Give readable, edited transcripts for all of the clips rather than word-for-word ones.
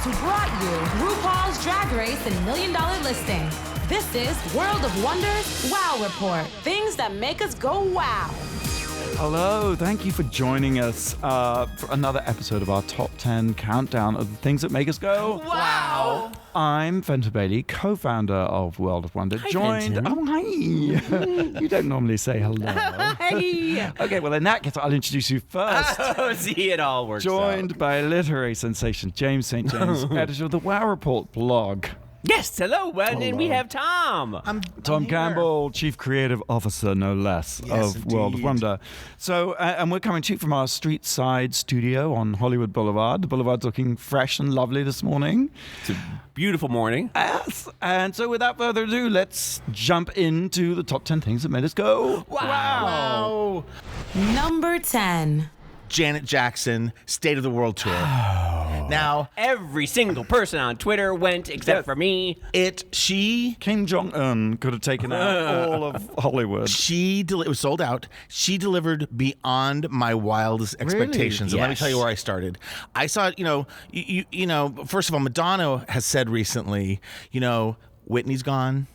who brought you RuPaul's Drag Race and $1 Million Listing. This is World of Wonders Wow Report. Things that make us go wow. Hello, thank you for joining us for another episode of our Top 10 Countdown of the Things That Make Us Go Wow! I'm Fenton Bailey, co-founder of World of Wonder. Hi, joined... Fenton. Oh, hi! You don't normally say hello. Hey! Okay, well, in that case, I'll introduce you first. Oh, see, it all works Joined out. by literary sensation James St. James, editor of the Wow Report blog. Yes, hello, and we have Tom. Tom I'm here. Campbell, Chief Creative Officer, no less, Yes, of World of indeed. Wonder. So, and we're coming to you from our street side studio on Hollywood Boulevard. The boulevard's looking fresh and lovely this morning. It's a beautiful morning. Yes. And so, without further ado, let's jump into the top 10 things that made us go. Wow. Number 10. Janet Jackson, State of the World Tour. Now, Every single person on Twitter went except for me. she Kim Jong-un could have taken out all of Hollywood. it was sold out. She delivered beyond my wildest expectations. And let me Yes. tell you where I started. I saw it, you know, first of all, Madonna has said recently, Whitney's gone,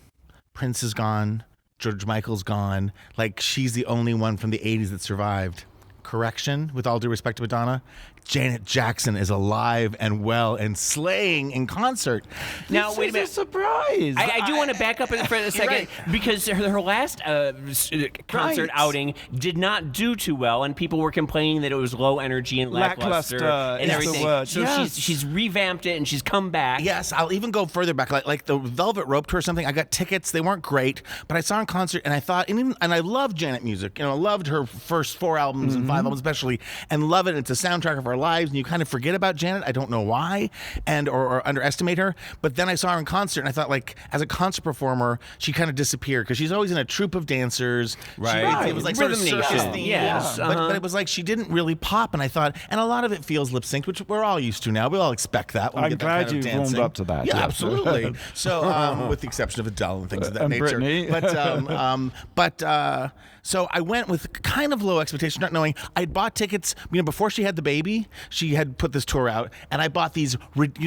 Prince is gone, George Michael's gone. Like, she's the only one from the 80s that survived. Correction, with all due respect to Madonna, Janet Jackson is alive and well and slaying in concert. Now, This wait a is minute. surprise. I do want to back up for a second right. because her last concert Right. outing did not do too well, and people were complaining that it was low energy and lackluster Lackluster and is the everything. word. So Yes. she's revamped it and she's come back. Yes, I'll even go further back, like the Velvet Rope tour or something. I got tickets; they weren't great, but I saw her in concert, and I thought, and I loved Janet music. I loved her first 4 albums and 5 albums especially, and love it. It's a soundtrack of our lives, and you kind of forget about Janet. I don't know why, or underestimate her. But then I saw her in concert, and I thought, like, as a concert performer, she kind of disappeared because she's always in a troupe of dancers. Right. It was like Rhythm sort of Nation. circus themed. Yes, But it was like she didn't really pop, and I thought, and a lot of it feels lip synced, which we're all used to now. We all expect that. When we I'm get that glad kind of you warmed dancing. up to that, Yeah, yes. absolutely. So, with the exception of Adele and things of that And nature. Britney. So I went with kind of low expectations, not knowing. I'd bought tickets, before she had the baby. She had put this tour out, and I bought these.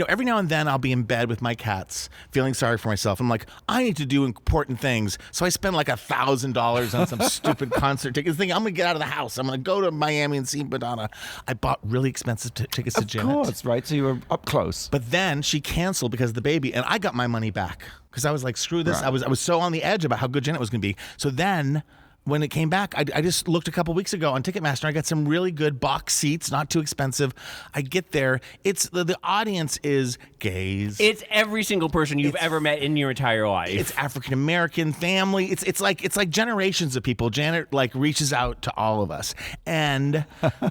Every now and then I'll be in bed with my cats, feeling sorry for myself. I'm like, I need to do important things, so I spend like $1,000 on some stupid concert tickets. Thinking I'm gonna get out of the house. I'm gonna go to Miami and see Madonna. I bought really expensive tickets to Of Janet. course, right? So you were up close. But then she canceled because of the baby, and I got my money back because I was like, screw this. Right. I was so on the edge about how good Janet was going to be. So then when it came back, I just looked a couple weeks ago on Ticketmaster. I got some really good box seats, not too expensive. I get there. It's the audience is gays. It's every single person you've ever met in your entire life. It's African American family. It's like generations of people. Janet reaches out to all of us, and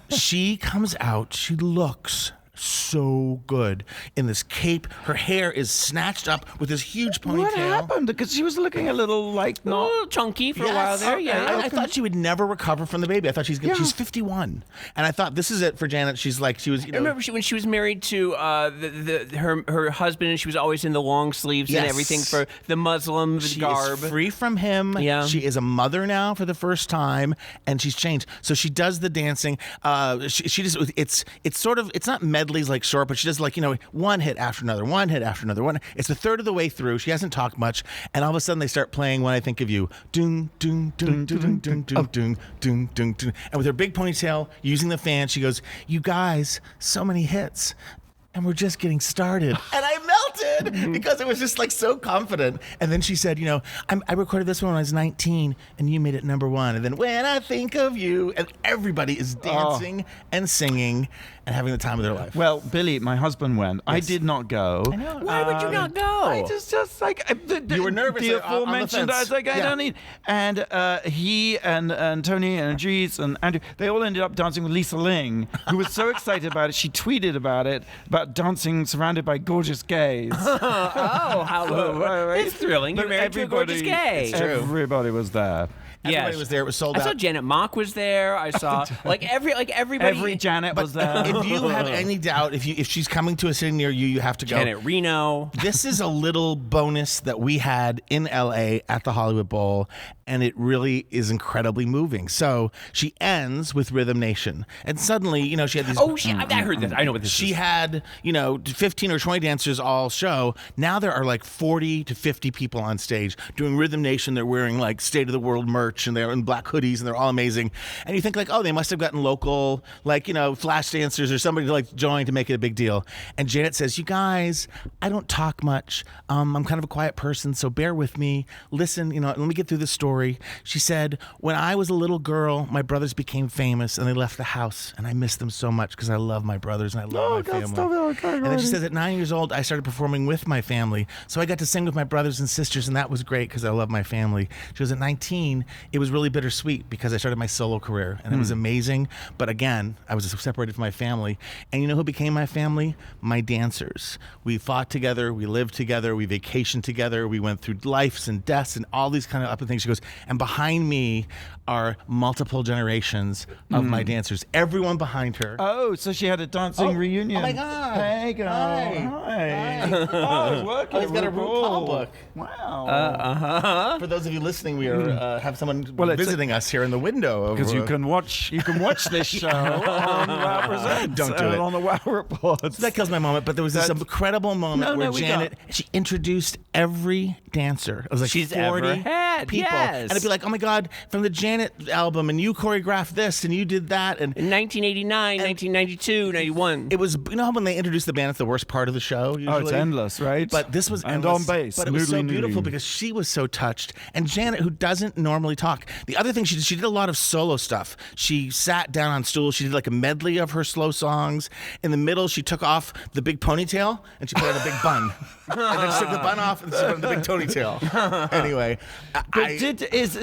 she comes out. She looks so good in this cape. Her hair is snatched up with this huge ponytail. What happened? Because she was looking a little like a not. little chunky for a Yes. while there. Okay. Yeah. I thought she would never recover from the baby. I thought she's 51, and I thought this is it for Janet. She was. I remember when she was married to her husband, and she was always in the long sleeves and Yes. everything for the Muslim She garb. is free from him. Yeah. She is a mother now for the first time, and she's changed. So she does the dancing. She just it's sort of, it's not medleys like short, but she does one hit after another, one hit after another. It's a third of the way through. She hasn't talked much, and all of a sudden they start playing When I Think of You. Doom doom doom doom doom doom doom doom doom doom. And with her big ponytail, using the fan, she goes, "You guys, so many hits." And we're just getting started. And I melted because it was just so confident. And then she said, I recorded this one when I was 19 and you made it #1. And then When I Think of You, and everybody is dancing and singing and having the time of their life. Well, Billy, my husband went. I did not go. I know. Why would you not go? I just like You were nervous The on the aforementioned, I fence. was like, I Yeah. don't need. And he and Tony and Ajit and Andrew, they all ended up dancing with Lisa Ling, who was so excited about it. She tweeted about dancing surrounded by gorgeous gays. Oh, how Right. it's thrilling. You're But married to a gorgeous gay. It's true. Everybody was there. Everybody Yes. was there. It was sold I out. saw Janet Mock was there. I saw everybody. Every Janet was there. If you have any doubt, if she's coming to a city near you, you have to go. Janet Reno. This is a little bonus that we had in LA at the Hollywood Bowl. and it really is incredibly moving. So she ends with Rhythm Nation, and suddenly, she had these. Oh, I heard this. I know what this is. She had, 15 or 20 dancers all show. Now there are like 40 to 50 people on stage doing Rhythm Nation. They're wearing like State of the World merch, and they're in black hoodies, and they're all amazing. And you think like, oh, they must have gotten local, flash dancers or somebody to like join to make it a big deal. And Janet says, you guys, I don't talk much. I'm kind of a quiet person, so bear with me. Listen, let me get through the story. She said, when I was a little girl, my brothers became famous, and they left the house, and I miss them so much because I love my brothers and I love my family. And then she says, at 9 years old, I started performing with my family, so I got to sing with my brothers and sisters, and that was great because I love my family. She was at 19, it was really bittersweet because I started my solo career, and it was amazing. But again, I was separated from my family. And you know who became my family? My dancers. We fought together, we lived together, we vacationed together, we went through lives and deaths and all these kind of up and things. She goes, and behind me are multiple generations of my dancers. Everyone behind her. Oh, so she had a dancing reunion. Oh my God. Hey, girl. Hi. Oh, it's working. He's got a RuPaul book. Wow. For those of you listening, we are have someone visiting us here in the window. Because you can watch this show on Wow Presents. Don't do it. On the Wow Reports. That kills my moment, but there was this incredible moment where Janet, she introduced every dancer. It was like She's 40 ever had, people. yes. And it'd be like, oh my God, from the Janet album, and you choreographed this, and you did that. And in 1989, 1992, 91. it was, how when they introduce the band, it's the worst part of the show, usually. Oh, it's endless, right? But this was and endless. on bass. But it was so Noodly beautiful noodly. because she was so touched. And Janet, who doesn't normally talk, the other thing she did a lot of solo stuff. She sat down on stools. She did like a medley of her slow songs. In the middle, she took off the big ponytail and she put on a big bun. And then she took the bun off and she put on the big ponytail. Anyway,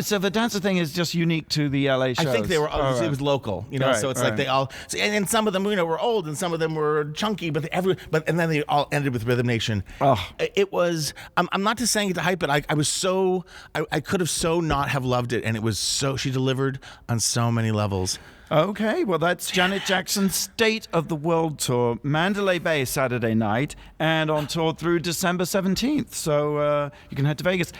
so the dancer thing is just unique to the LA shows. I think they were. Oh, It was local, Right, So it's right. like they all, and some of them, were old, and some of them were chunky, and then they all ended with Rhythm Nation. Oh. It was. I'm not just saying it to hype it. I was so. I could have so not have loved it, and it was so. She delivered on so many levels. Okay, well, that's Janet Jackson's State of the World Tour, Mandalay Bay Saturday night, and on tour through December 17th. So you can head to Vegas.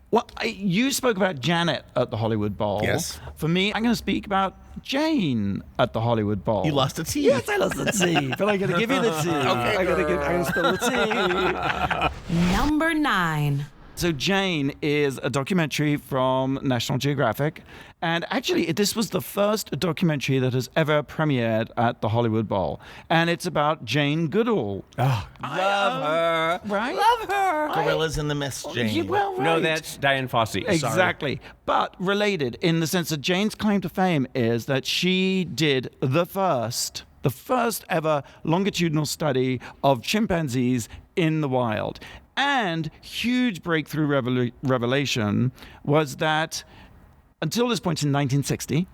Well, you spoke about Janet at the Hollywood Bowl. Yes. For me, I'm going to speak about Jane at the Hollywood Bowl. You lost a T. Yes, I lost the T, but I'm going to give you the T. Okay, I'm going to spill the T. Number 9. So Jane is a documentary from National Geographic. And actually, this was the first documentary that has ever premiered at the Hollywood Bowl. And it's about Jane Goodall. Love her. Right? Love her. Gorillas in the Mist, Jane. Yeah, well, right. No, that's Diane Fossey. Sorry. Exactly. But related in the sense that Jane's claim to fame is that she did the first ever longitudinal study of chimpanzees in the wild. And huge breakthrough revelation was that until this point in 1960,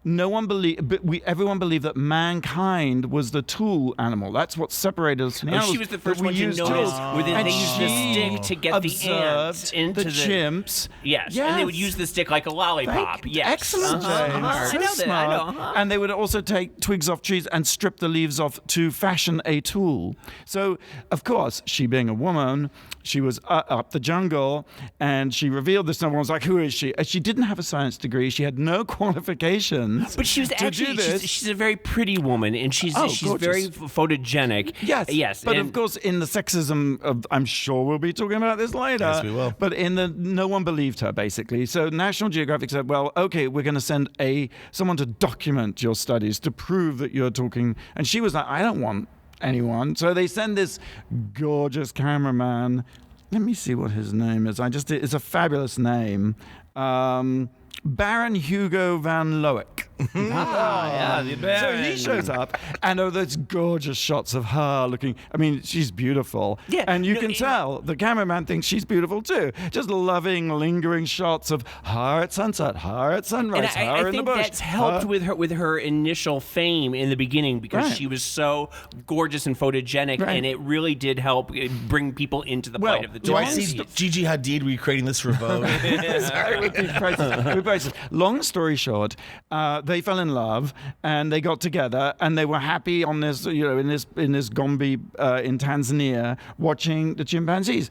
everyone believed that mankind was the tool animal. That's what separated us from the animals. She was the first that we one to used notice tools. where they And used the she stick to get the ants into the chimps. Yes, and they would use the stick like a lollipop. Yes. Excellent, Jane. I So know that. smart. I know. And they would also take twigs off trees and strip the leaves off to fashion a tool. So, of course, she being a woman, she was up the jungle, and she revealed this. And everyone was like, "Who is she?" And she didn't have a science degree. She had no qualifications. But she was to do actually this. she's a very pretty woman, and she's gorgeous. very photogenic. Yes. But of course, in the sexism of, I'm sure we'll be talking about this later. Yes, we will. But no one believed her, basically. So National Geographic said, well, okay, we're going to send someone to document your studies to prove that you're talking. And she was like, I don't want anyone. So they send this gorgeous cameraman. Let me see what his name is. It's a fabulous name. Baron Hugo van Loeck. So he shows up, and those gorgeous shots of her looking. I mean, she's beautiful. Yeah, and you can tell the cameraman thinks she's beautiful too. Just loving, lingering shots of her at sunset, her at sunrise, And I her in the think bush. that's helped with her initial fame in the beginning because Right. she was so gorgeous and photogenic, Right. and it really did help bring people into the plight of the Do I chimpanzees. see Gigi Hadid recreating this for Vogue? Sorry, with these prices. Long story short, they fell in love and they got together and they were happy on this, in this Gombe in Tanzania, watching the chimpanzees.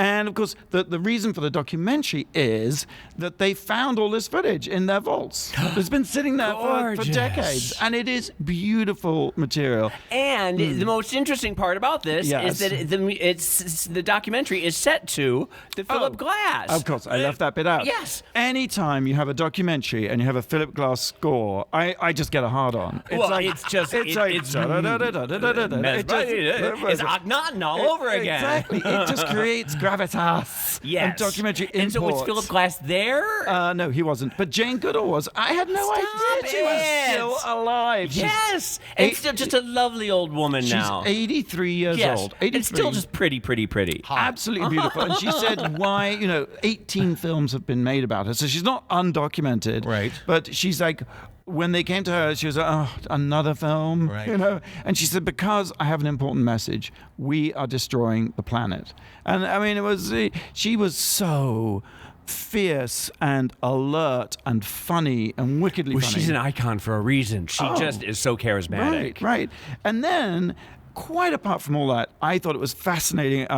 And of course, the reason for the documentary is that they found all this footage in their vaults. It's been sitting there for decades, and it is beautiful material. And the most interesting part about this is that the documentary is set to the Philip Glass. Of course, I left that bit out. Yes. Anytime you have a documentary and you have a Philip Glass score, I just get a hard on. It's Akhenaten all over again. Exactly. It just creates gravitas. Yes. And documentary imports. And so was Philip Glass there? No, he wasn't. But Jane Goodall was. I had no idea she was still alive. Yes. And still just a lovely old woman now. She's 83 years old. 83. And still just pretty. Absolutely beautiful. And she said why, 18 films have been made about her. So she's not undocumented. Right. But she's like, when they came to her, she was like, oh, another film, right. And she said, because I have an important message, we are destroying the planet. And I mean, she was so fierce and alert and funny and wickedly funny. She's an icon for a reason. She just is so charismatic. Right. And then, quite apart from all that, I thought it was fascinating.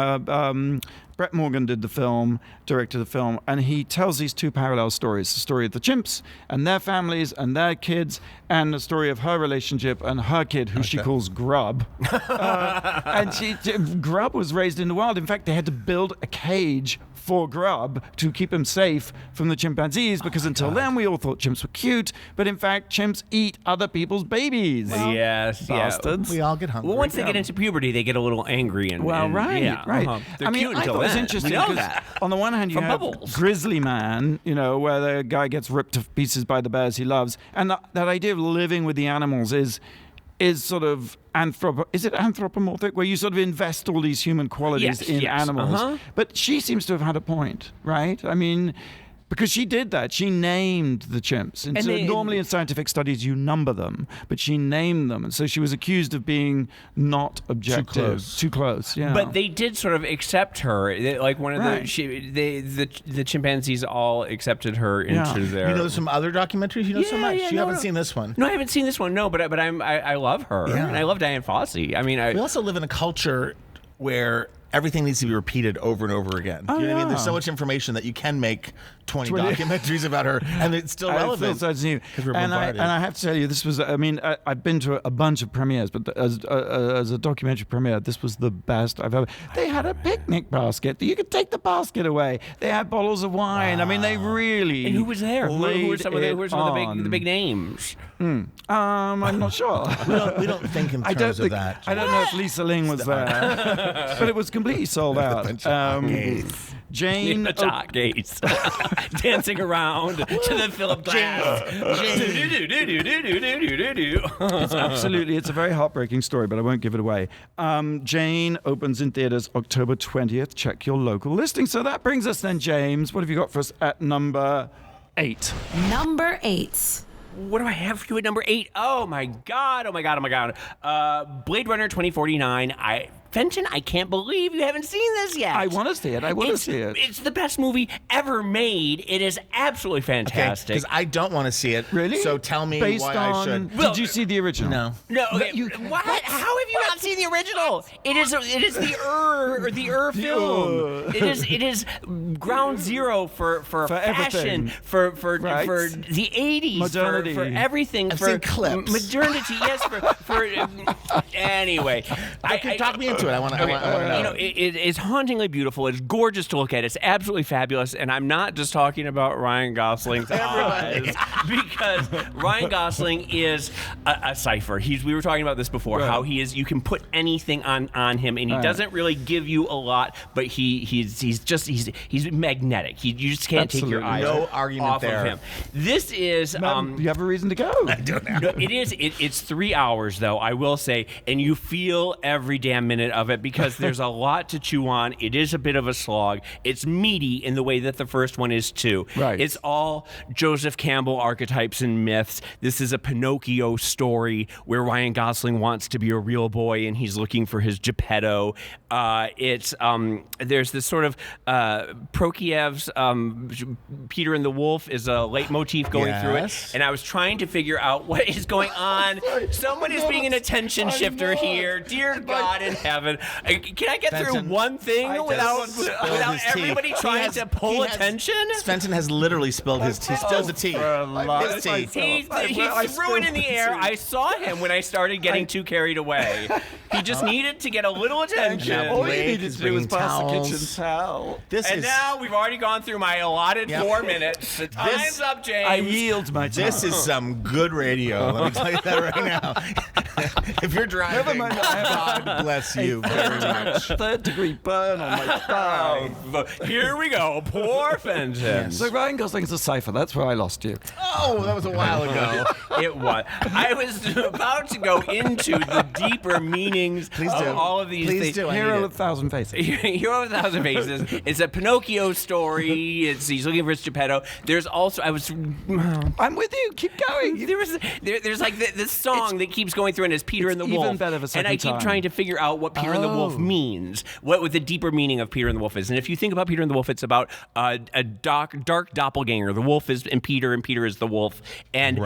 Brett Morgan directed the film, and he tells these two parallel stories: the story of the chimps and their families and their kids, and the story of her relationship and her kid, who she calls Grub. And Grub was raised in the wild. In fact, they had to build a cage for Grub to keep him safe from the chimpanzees, because until then we all thought chimps were cute, but in fact chimps eat other people's babies. Yes, bastards. We all get hungry. Well, once they get into puberty, they get a little angry and right. They're cute until It was then. interesting We know because that. on the one hand you From have Bubbles. Grizzly Man, where the guy gets ripped to pieces by the bears he loves, and that idea of living with the animals is sort of anthropomorphic, where you sort of invest all these human qualities in animals. But she seems to have had a point, right? I mean, because she did that. She named the chimps. And so normally in scientific studies you number them, but she named them. And so she was accused of being not objective. Too close, yeah. But they did sort of accept her. Like one of the chimpanzees all accepted her into their... You know some other documentaries you know so much? You haven't seen this one. No, I haven't seen this one, no, but I love her. Yeah. And I love Diane Fossey. I mean, we also live in a culture where everything needs to be repeated over and over again. You know what I mean? There's so much information that you can make 20 documentaries about her, and it's still relevant. And I have to tell you, this was, I've been to a bunch of premieres, but as a documentary premiere, this was the best I've ever. They had a picnic basket. You could take the basket away. They had bottles of wine. Wow. I mean, they really. And who was there? Who were some of the big names? I'm not sure. we don't think in terms of that. I don't know if Lisa Ling was there, but it was completely sold out. Jane Gates dancing around to the Philip Glass. It's a very heartbreaking story, but I won't give it away. Jane opens in theaters October 20th. Check your local listing. So that brings us then, James. What have you got for us at number 8? Number 8. What do I have for you at number 8? Oh my God. Blade Runner 2049. Fenton, I can't believe you haven't seen this yet. I want to see it. It's the best movie ever made. It is absolutely fantastic. Because I don't want to see it. Really? So tell me why I should. Did you see the original? No. What? How have you not seen the original? It is the film. It is ground zero for fashion, for the 80s, modernity, for everything, I've for seen clips. Modernity. Yes, for anyway. Talk me into it. I want to know. It is hauntingly beautiful. It's gorgeous to look at. It's absolutely fabulous. And I'm not just talking about Ryan Gosling's eyes, because Ryan Gosling is a cipher. We were talking about this before. Right. How he is. You can put anything on him, and he doesn't really give you a lot, but he's magnetic. You just can't take your eyes off of him. This is. You have a reason to go. I don't know. No, it is. It's 3 hours though. I will say, and you feel every damn minute of it, because there's a lot to chew on. It is a bit of a slog. It's meaty in the way that the first one is too. Right. It's all Joseph Campbell archetypes and myths. This is a Pinocchio story where Ryan Gosling wants to be a real boy and he's looking for his Geppetto. There's this sort of Prokiev's Peter and the Wolf is a leitmotif going through it, and I was trying to figure out what is going on. Someone is being an attention shifter here. Dear God in heaven. 7. Can I get through one thing without everybody trying to pull attention? Fenton has literally spilled his tea. Spilled the tea. His tea. He threw it in the air. I saw him when I started getting too carried away. He just needed to get a little attention. All he needed to do was pass the kitchen towel. Now we've already gone through my allotted 4 minutes. The time's up, James. I yield my time. This is some good radio. Let me tell you that right now. If you're driving, God bless you very much. Third-degree burn on my thigh. Here we go. Poor Fenton. So Ryan Gosling's a cipher. That's where I lost you. Oh, that was a while ago. It was. I was about to go into the deeper meanings of all of these things. Hero of Thousand Faces. Hero of a Thousand Faces. It's a Pinocchio story. He's looking for Geppetto. There's also I'm with you. Keep going. There's like this song that keeps going through, and it's Peter and the Wolf. Even better the second and I keep time. trying to figure out what Peter and the Wolf means. What the deeper meaning of Peter and the Wolf is. And if you think about Peter and the Wolf, it's about a dark doppelganger. The wolf is and Peter is the wolf. And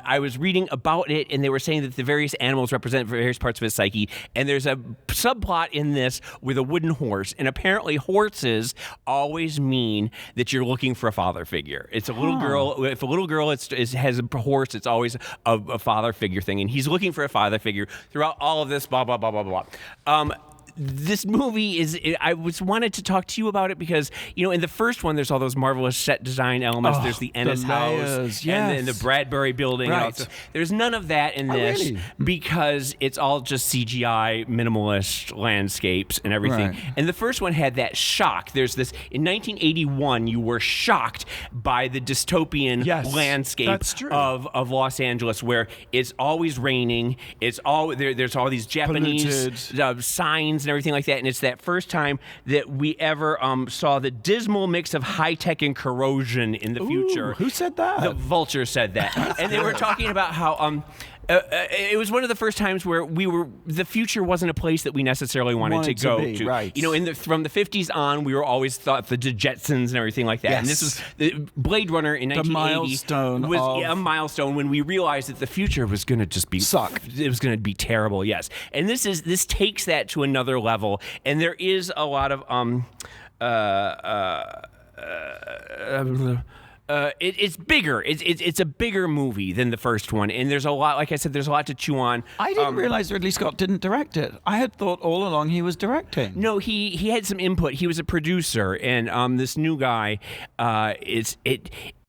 I was reading about it, and they were saying that the various animals represent various parts of his psyche. And there's a subplot in this with a wooden horse. And apparently horses always mean that you're looking for a father figure. It's a little girl. If a little girl has a horse, it's always a father figure thing. And he's looking for a father figure throughout all of this, blah, blah, blah, blah, blah. This movie I wanted to talk to you about it because, in the first one, there's all those marvelous set design elements. There's the Ennis house and the Bradbury building. Right. There's none of that in this really? because it's all just CGI, minimalist landscapes and everything. Right. And the first one had that shock. There's this, in 1981, you were shocked by the dystopian landscape of Los Angeles where it's always raining. There's all these Japanese signs and everything like that, and it's that first time that we ever saw the dismal mix of high-tech and corrosion in the future. Who said that? The Vulture said that. And they were talking about how it was one of the first times where the future wasn't a place that we necessarily wanted to go to. Right. From the 50s on, we were always thought the Jetsons and everything like that. Yes. And this was the Blade Runner in 1980 was a milestone when we realized that the future was going to just be suck. It was going to be terrible. Yes. And this takes that to another level. And there is a lot of it's bigger. It's a bigger movie than the first one, and there's a lot. Like I said, there's a lot to chew on. I didn't realize Ridley Scott didn't direct it. I had thought all along he was directing. No, he had some input. He was a producer, and this new guy, I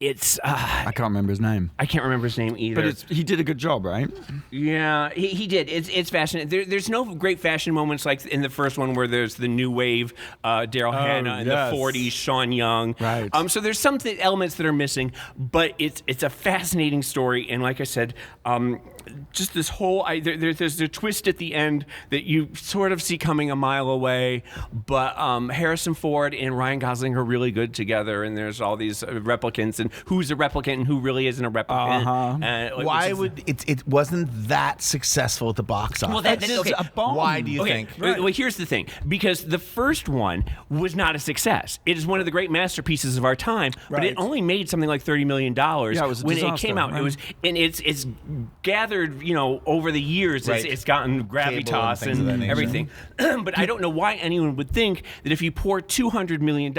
can't remember his name. I can't remember his name either. But he did a good job, right? Yeah, he did. It's fascinating. There's no great fashion moments like in the first one where there's the new wave, Daryl Hannah in the 40s, Sean Young. Right. So there's some elements that are missing, but it's a fascinating story. And like I said, just this whole there's a twist at the end that you sort of see coming a mile away. But Harrison Ford and Ryan Gosling are really good together, and there's all these replicants and who's a replicant and who really isn't a replicant. Why would it wasn't that successful at the box office? Well, that's okay. a bomb. Why do you think? Well, here's the thing. Because the first one was not a success. It is one of the great masterpieces of our time, but it only made something like $30 million it was a when disaster, it came out. right? It was, and it's gathered, over the years. Right. It's gotten gravitas and things of that and nature. everything. But I don't know why anyone would think that if you pour $200 million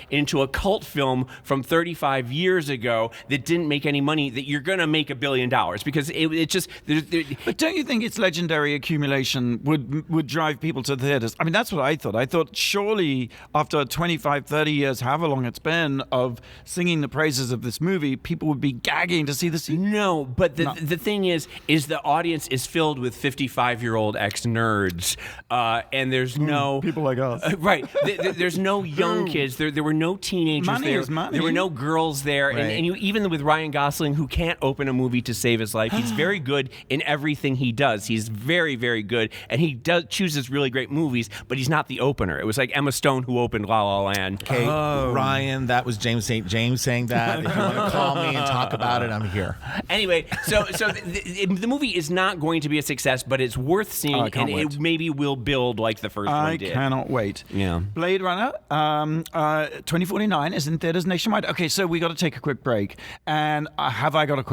into a cult film from 35 years ago that didn't make any money, that you're going to make $1 billion because it just. But don't you think its legendary accumulation would drive people to the theaters? I mean, that's what I thought. I thought surely after 25, 30 years, however long it's been, of singing the praises of this movie, people would be gagging to see the scene. No, but the thing is the audience is filled with 55-year-old ex-nerds, and there's no people like us. Right. There's no young kids. There were no teenagers Money there. is money. There were no girls there, Right. and even with Ryan Gosling, who can't open a movie to save his life, he's very good in everything he does. He's very, very good, and he chooses really great movies, but he's not the opener. It was like Emma Stone who opened La La Land. Okay, Ryan, that was James St. James saying that. If you want to call me and talk about it, I'm here. Anyway, so the movie is not going to be a success, but it's worth seeing, and it maybe will build like the first one did. I cannot wait. Yeah. Blade Runner 2049 is in theaters nationwide. Okay, so we got to take a quick break. And have I got a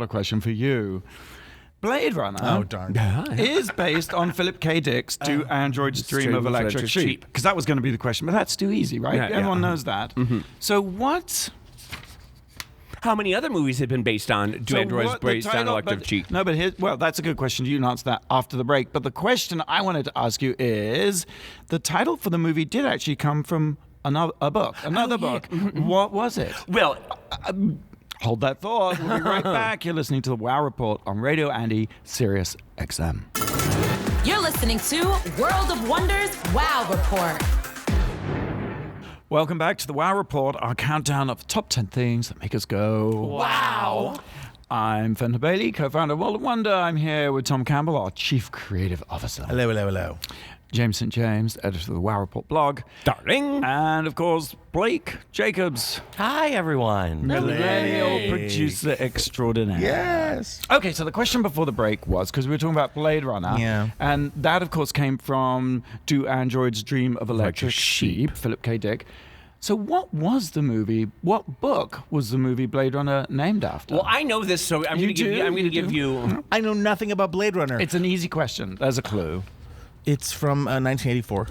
question for you? Blade Runner Oh, darn. is based on Philip K. Dick's Do Androids Dream of Electric Sheep? Because that was going to be the question, but that's too easy, right? Yeah, Everyone knows that. So what... How many other movies have been based on Do Androids Based on Electric Sheep? No, but that's a good question. You can answer that after the break. But the question I wanted to ask you is, the title for the movie did actually come from another book. What was it? Well... Hold that thought. We'll be right back. You're listening to the Wow Report on Radio Andy, Sirius XM. You're listening to World of Wonders Wow Report. Welcome back to the Wow Report, our countdown of the top 10 things that make us go Wow. I'm Fenton Bailey, co-founder of World of Wonder. I'm here with Tom Campbell, our Chief Creative Officer. Hello, hello, hello. James St. James, editor of the Wow Report blog. Darling. And, of course, Blake Jacobs, Hi, everyone. millennial producer extraordinaire. Yes. Okay, so the question before the break was, because we were talking about Blade Runner, Yeah. and that, of course, came from Do Androids Dream of Electric Sheep, Philip K. Dick. So what was the movie, what book was the movie Blade Runner named after? Well, I know this, so I'm going to give you... I know nothing about Blade Runner. It's an easy question. There's a clue. It's from 1984.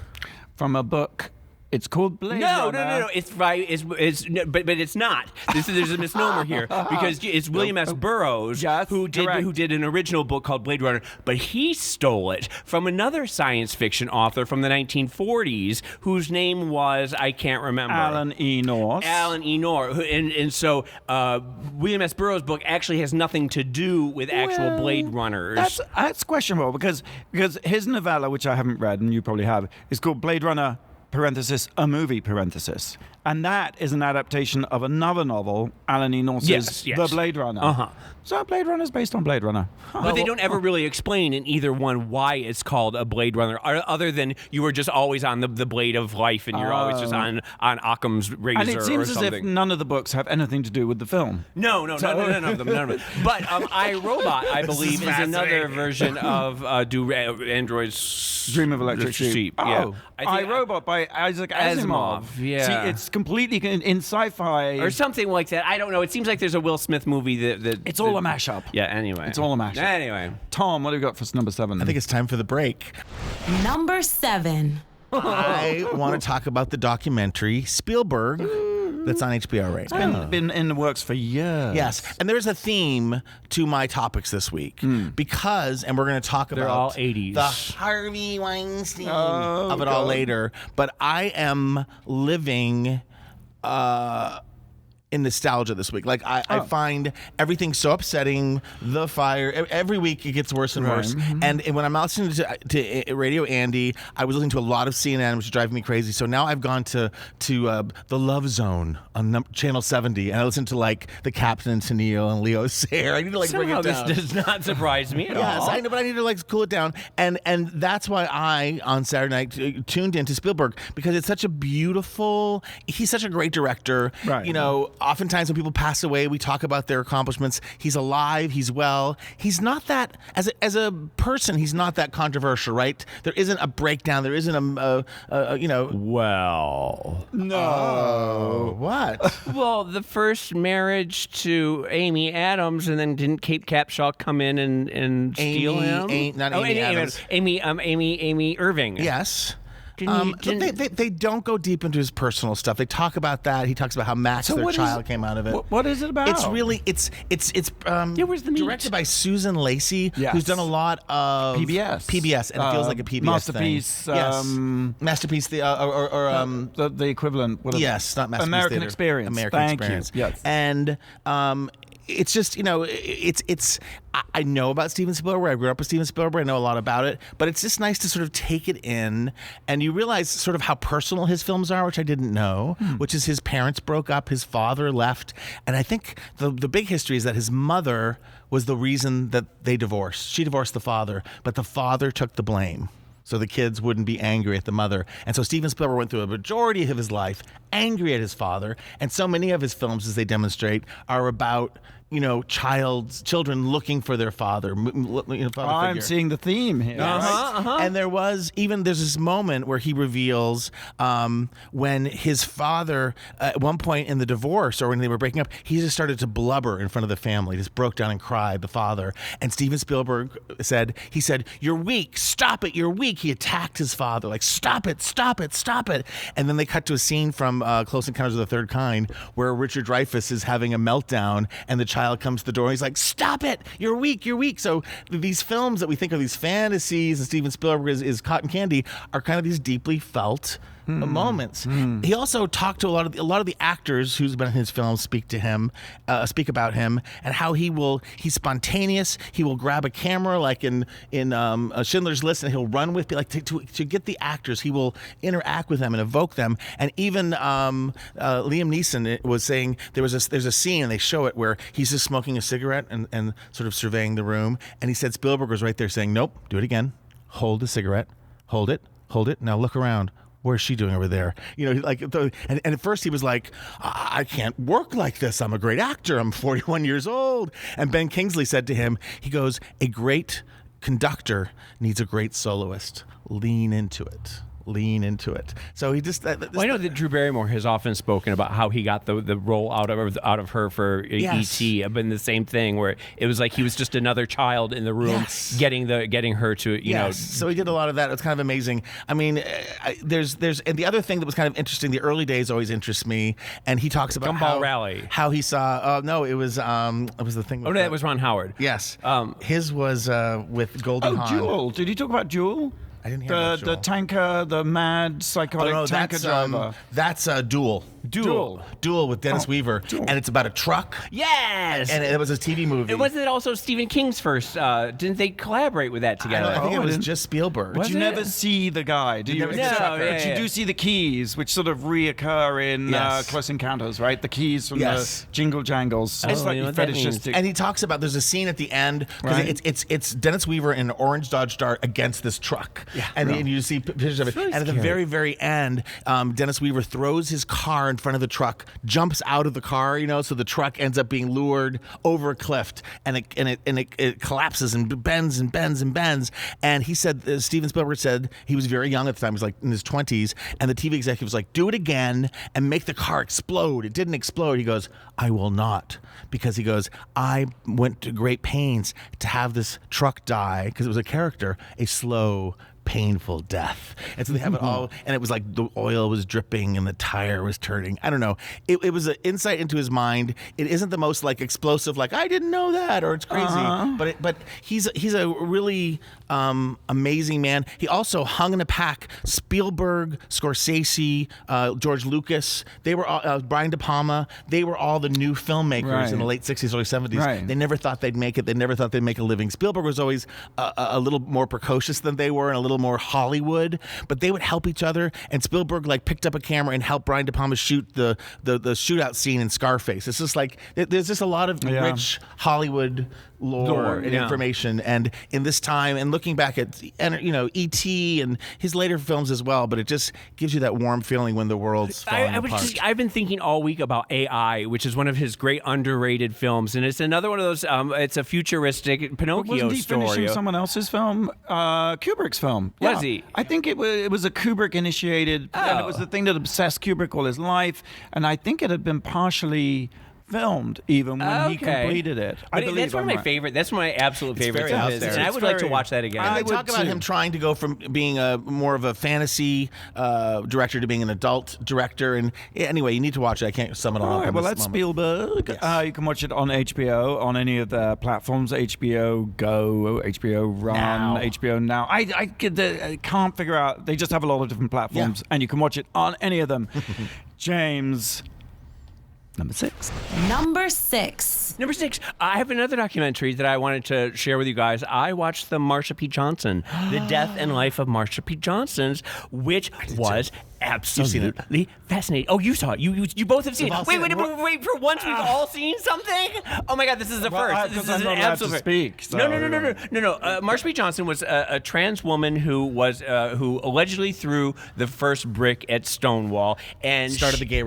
From a book. It's called Blade Runner. No. It's right. But it's not. There's a misnomer here because it's William S. Burroughs Yes, who correct. did an original book called Blade Runner, but he stole it from another science fiction author from the 1940s whose name was, I can't remember. Alan E. Noor. And so William S. Burroughs' book actually has nothing to do with actual Blade Runners. That's questionable because his novella, which I haven't read and you probably have, is called Blade Runner parenthesis, a movie parenthesis. And that is an adaptation of another novel, Alan E. Noore's Yes. The Blade Runner. Uh-huh. So Blade Runner is based on Blade Runner. But they don't ever really explain in either one why it's called a Blade Runner, other than you were just always on the blade of life and you're always just on Occam's razor And it seems or as something. if none of the books have anything to do with the film. No, none of them. But iRobot, I believe, is another version of Do Androids Dream of Electric Sheep. Yeah. I Robot by Isaac Asimov. Yeah. See, it's completely in sci-fi. or something like that. I don't know. It seems like there's a Will Smith movie that It's all a mashup. Yeah, anyway. It's all a mashup. Anyway. Tom, what do we got for number 7? I think it's time for the break. Number 7. I want to talk about the documentary Spielberg that's on HBO right now. Been in the works for years. Yes, and there's a theme to my topics this week because, and we're going to talk They're about all 80s. the Harvey Weinstein of it all later. But I am living in nostalgia this week. Like I find everything so upsetting. The fire every week it gets worse and worse. And when I'm listening to Radio Andy, I was listening to a lot of CNN, which is driving me crazy. So now I've gone to the Love Zone on Channel 70, and I listen to like the Captain and Tennille and Leo Sayer. I need to like bring Somehow it down. this does not surprise me at all. Yes, I know, but I need to like cool it down, and that's why I on Saturday night tuned into Spielberg, because it's such a beautiful. He's such a great director. Right. You know, oftentimes when people pass away, we talk about their accomplishments. He's alive. He's well. He's not that as a person. He's not that controversial, right? There isn't a breakdown. There isn't a you know. Well. No. What? Well, the first marriage to Amy Adams, and then didn't Kate Capshaw come in and steal him? Not Amy Adams. Amy Irving. Yes. Didn't- They don't go deep into his personal stuff. They talk about that. He talks about how Max, their what is child, it? came out of it. What is it about? It's really it's where's the meat? directed by Susan Lacey, Yes. who's done a lot of PBS. and it feels like a PBS Masterpiece, thing. Yes, Masterpiece. the equivalent. What is it? Yes, not Masterpiece American Theater. Experience. American Thank Experience. you. Yes. And it's just, you know, I know about Steven Spielberg. I grew up with Steven Spielberg. I know a lot about it, but it's just nice to sort of take it in, and you realize sort of how personal his films are, which I didn't know, which is his parents broke up, his father left, and I think the big history is that his mother was the reason that they divorced. She divorced the father, but the father took the blame, so the kids wouldn't be angry at the mother. And so Steven Spielberg went through a majority of his life angry at his father, and so many of his films, as they demonstrate, are about children looking for their father. Father I'm figure. seeing the theme here. And there's this moment where he reveals when his father, at one point in the divorce or when they were breaking up, he just started to blubber in front of the family, just broke down and cried, the father. And Steven Spielberg said, "You're weak, stop it, you're weak." He attacked his father, like, "Stop it, stop it, stop it." And then they cut to a scene from Close Encounters of the Third Kind where Richard Dreyfuss is having a meltdown and the child comes to the door and he's like, "Stop it, you're weak, you're weak." So these films that we think of, these fantasies, and Steven Spielberg is cotton candy, are kind of these deeply felt moments. He also talked to a lot of the actors who's been in his films speak about him and how he's spontaneous. He will grab a camera like in Schindler's List and he'll run with to get the actors. He will interact with them and evoke them. And even Liam Neeson was saying there's a scene and they show it where he's just smoking a cigarette and sort of surveying the room. And he said Spielberg was right there saying, "Nope, do it again. Hold the cigarette. Hold it. Now look around. Where's she doing over there?" And at first he was like, "I can't work like this. I'm a great actor. I'm 41 years old." And Ben Kingsley said to him, he goes, "A great conductor needs a great soloist. Lean into it. Lean into it." So he just. I know that Drew Barrymore has often spoken about how he got the role out of her for E.T. But the same thing where it was like he was just another child in the room, getting her to So he did a lot of that. It was kind of amazing. I mean, there's and the other thing that was kind of interesting. The early days always interest me, and he talks about how he saw. No, it was the thing. That was Ron Howard. Yes, his was with Goldie Hawn. Jewel. Did he talk about Jewel? I didn't hear about the tanker, the mad psychotic tanker driver. That's Duel. Duel with Dennis Weaver, and it's about a truck. Yes, and it was a TV movie. It wasn't also Stephen King's first. Didn't they collaborate with that together? I think it was just Spielberg. But you never see the guy, do you? But you do see the keys, which sort of reoccur in Close Encounters, right? The keys from the jingle jangles. It's like fetishistic. And he talks about there's a scene at the end because it's Dennis Weaver in an orange Dodge Dart against this truck. Yeah, and you see pictures of it. Really and at the very, very end, Dennis Weaver throws his car in front of the truck, jumps out of the car, so the truck ends up being lured over a cliff, and it collapses and bends and bends and bends. And he said, Steven Spielberg said he was very young at the time, he was like in his 20s, and the TV executive was like, "Do it again and make the car explode." It didn't explode. He goes, "I will not," because he goes, "I went to great pains to have this truck die," because it was a character, a slow, painful death. And so they have it all, and it was like the oil was dripping and the tire was turning. I don't know. It was an insight into his mind. It isn't the most like explosive, like I didn't know that or it's crazy. But he's a really amazing man. He also hung in a pack. Spielberg, Scorsese, George Lucas. They were all Brian De Palma. They were all the new filmmakers in the late 60s, early 70s. Right. They never thought they'd make it. They never thought they'd make a living. Spielberg was always a little more precocious than they were and a little more Hollywood, but they would help each other. And Spielberg picked up a camera and helped Brian De Palma shoot the shootout scene in Scarface. It's just like there's just a lot of rich Hollywood lore and information. And in this time, and looking back at E.T. and his later films as well, but it just gives you that warm feeling when the world's falling apart. I've been thinking all week about AI, which is one of his great underrated films, and it's another one of those. It's a futuristic Pinocchio wasn't he story. Finishing someone else's film, Kubrick's film. Was he? I think it was a Kubrick initiated, and it was the thing that obsessed Kubrick all his life, and I think it had been partially filmed even when he completed it. I believe that's one of my favorite. That's one of my absolute favorites of his, and I would like to watch that again. And they talk about him trying to go from being more of a fantasy director to being an adult director. And anyway, you need to watch it. I can't sum it all up. Well, that's Spielberg. Yes. You can watch it on HBO on any of the platforms: HBO Go, HBO Run, HBO Now. I can't figure out. They just have a lot of different platforms, and you can watch it on any of them. James. Number six. I have another documentary that I wanted to share with you guys. I watched the Marsha P. Johnson, The Death and Life of Marsha P. Johnson, which was absolutely fascinating. Oh, you saw it. You both have seen it. Wait. For once, we've all seen something? Oh, my God, this is the first. This is I'm not allowed to speak. So. No. Marsha P. Johnson was a trans woman who allegedly threw the first brick at Stonewall and started the gay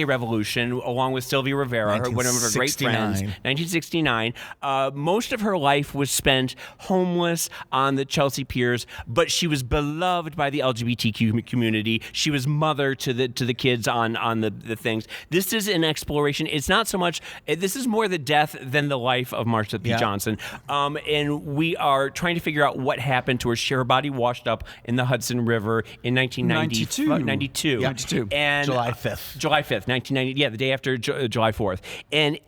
revolution along with Sylvia Rivera, one of her great friends. 1969. Most of her life was spent homeless on the Chelsea piers, but she was beloved by the LGBTQ community. She was mother to the kids on the things. This is an exploration. It's not so much. This is more the death than the life of Marsha P. Johnson. And we are trying to figure out what happened to her. Her body washed up in the Hudson River in 1992. And July 5th. July 5th, 1990. Yeah, the day after July 4th. And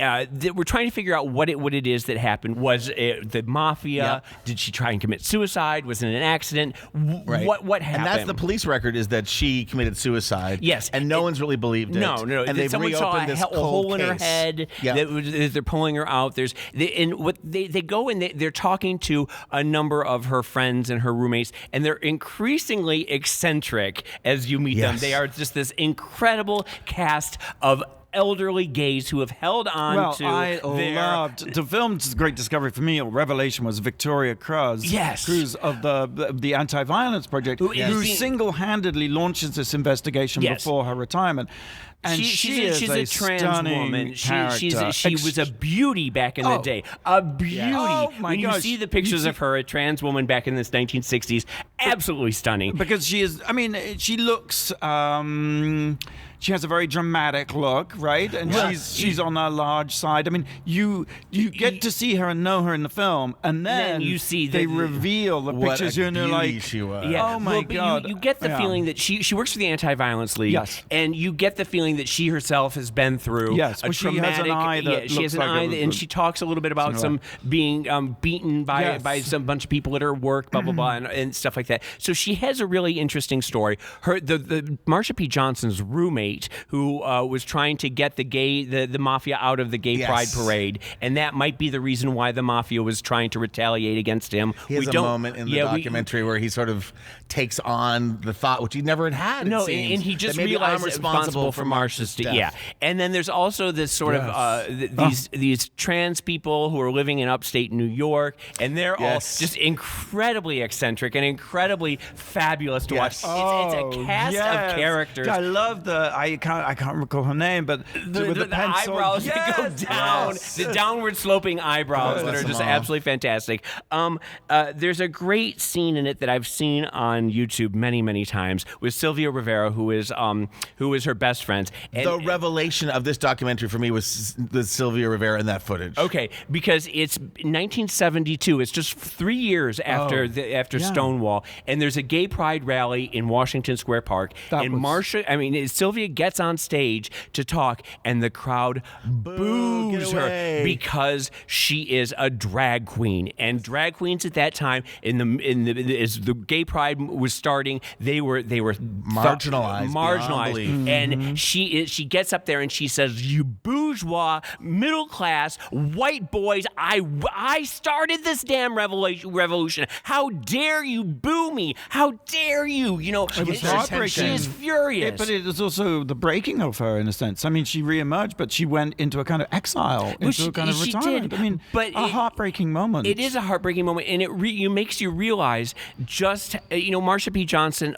we're trying to figure out what it is that happened. Was it the mafia? Yeah. Did she try and commit suicide? Was it an accident? Right. What happened? And that's the police record, is that she committed suicide. Yes. And no one's really believed it. No. And they've someone saw reopened this a hole in her case. head. Yeah. That they're pulling her out. They go and they're talking to a number of her friends and her roommates, and they're increasingly eccentric as you meet them. They are just this incredible cast of elderly gays who have held on to loved the film's great discovery for me, or revelation, was Victoria Cruz of the Anti-Violence Project, who single-handedly launches this investigation before her retirement. And she's a trans woman. She was a beauty back in the day. A beauty. Oh, my gosh. You see the pictures of her, a trans woman back in the 1960s, absolutely stunning. Because she is, she looks... she has a very dramatic look, right? And she's on a large side. I mean, you get to see her and know her in the film, and then you see they reveal the pictures, and you're like, she was. Yeah. Oh my God! You get the feeling that she works for the Anti-Violence League, and you get the feeling that she herself has been through a traumatic. She has an eye that she has an eye, and she talks a little bit about some being beaten by some bunch of people at her work, blah blah blah, and stuff like that. So she has a really interesting story. The Marsha P. Johnson's roommate, who was trying to get the mafia out of the gay pride parade, and that might be the reason why the mafia was trying to retaliate against him. He has a moment in the documentary where he sort of takes on the thought, which he never had. No, and he just realized responsible for Marsha's death. Yeah, and then there's also this sort of these trans people who are living in upstate New York, and they're all just incredibly eccentric and incredibly fabulous to watch. It's a cast of characters. I love I can't recall her name, but the eyebrows that go down, the downward sloping eyebrows that are just absolutely fantastic. There's a great scene in it that I've seen on YouTube many times with Sylvia Rivera, who is her best friend. And the revelation of this documentary for me was the Sylvia Rivera in that footage. Okay, because it's 1972. It's just 3 years after Stonewall, and there's a gay pride rally in Washington Square Park, Sylvia gets on stage to talk, and the crowd boos her because she is a drag queen. And drag queens at that time, as the gay pride was starting, they were marginalized. And she gets up there and she says, "You bourgeois, middle class, white boys, I started this damn revolution. How dare you boo me? How dare you?" It was heartbreaking. She is furious. But it was also the breaking of her, in a sense. I mean, she reemerged, but she went into a kind of exile, into a kind of retirement. Did. I mean, but a heartbreaking moment. It is a heartbreaking moment, and it makes you realize just, Marsha P. Johnson,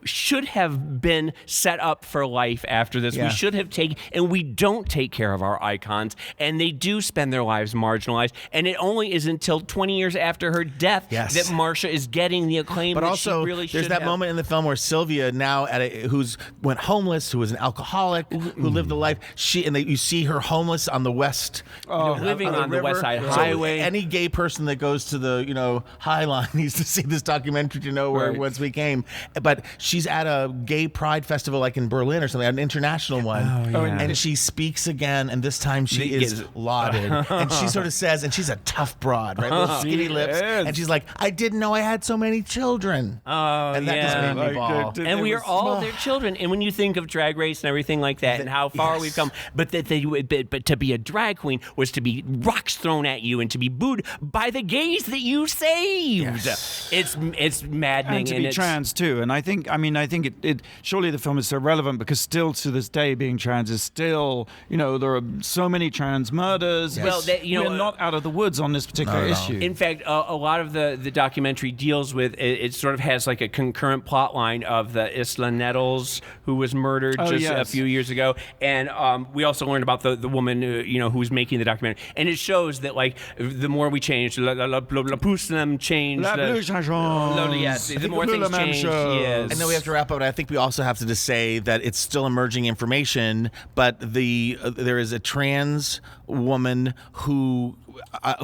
should have been set up for life after this. Yeah. We should have and we don't take care of our icons, and they do spend their lives marginalized, and it only is until 20 years after her death that Marsha is getting the acclaim but that also, she really should have. There's that moment in the film where Sylvia, now who's went homeless, who was an alcoholic, who lived the life, you see her homeless on the west, living on the West Side Highway. So any gay person that goes to the High Line needs to see this documentary to know whence we came. But she's at a gay pride festival, like in Berlin or something, an international international one. And she speaks again, and this time she is lauded. And she sort of says, and she's a tough broad, right? Little skinny lips. And she's like, I didn't know I had so many children. And that just made me bawl. And we are all their children. And when you think of Drag Race and everything like that, and how far we've come, but to be a drag queen was to be rocks thrown at you and to be booed by the gays that you saved. It's maddening. And to be trans too. And I think it surely the film is so relevant because still to this day being trans is still, there are so many trans murders. Well, we're not out of the woods on this particular issue. In fact, a lot of the documentary deals with it sort of has like a concurrent plot line of the Isla Nettles who was murdered a few years ago. And we also learned about the woman who was making the documentary. And it shows that like the more we change, la plus change. The more things change. Yes. And then we have to wrap up. And I think we also have to just say that it's still emerging information, but there is a trans woman who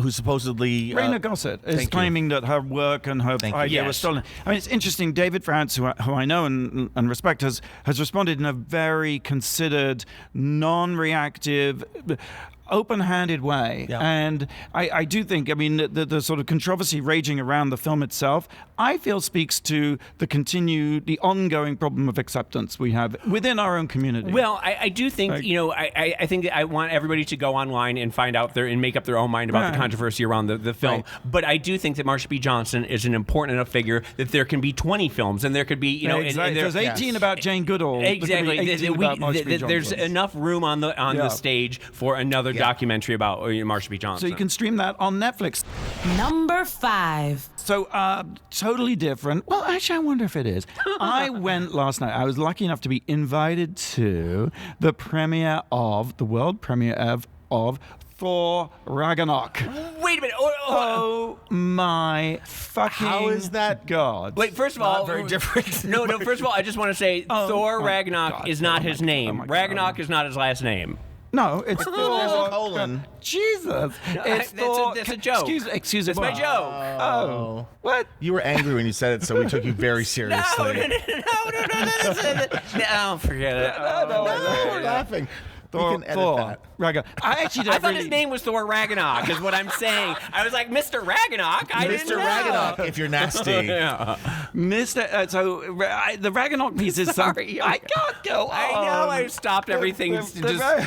supposedly Raina Gossett is claiming that her work and her idea was stolen. I mean, it's interesting. David France, who I know and respect, has responded in a very considered, non-reactive, open-handed way. And I do think, the sort of controversy raging around the film itself, I feel speaks to the ongoing problem of acceptance we have within our own community. Well, I do think, I think that I want everybody to go online and find out and make up their own mind about the controversy around the film. Right. But I do think that Marsha P. Johnson is an important enough figure that there can be 20 films and there could be, there's 18 about Jane Goodall. Exactly. There's enough room on the stage for another documentary about Marsha P. Johnson. So you can stream that on Netflix. Number 5. So, totally different. Well, actually, I wonder if it is. I went last night. I was lucky enough to be invited to the world premiere of Thor Ragnarok. Wait a minute. Oh my fucking How is that God? Wait, first of all, not very different. No, first of all, I just want to say Thor Ragnarok is not his name. Ragnarok is not his last name. No, it's Thor. There's a colon. Jesus. It's Thor. That's a joke. Excuse me. That's my joke. Oh. What? You were angry when you said it, so we took you very seriously. No, forget it. No, we're laughing. Thor, we can edit that. Ragnarok. I thought his name was Thor Ragnarok, is what I'm saying. I was like, Mr. Ragnarok? I didn't know. Mr. Ragnarok, if you're nasty. The Ragnarok piece is sorry. I can't go on. I know. I stopped everything.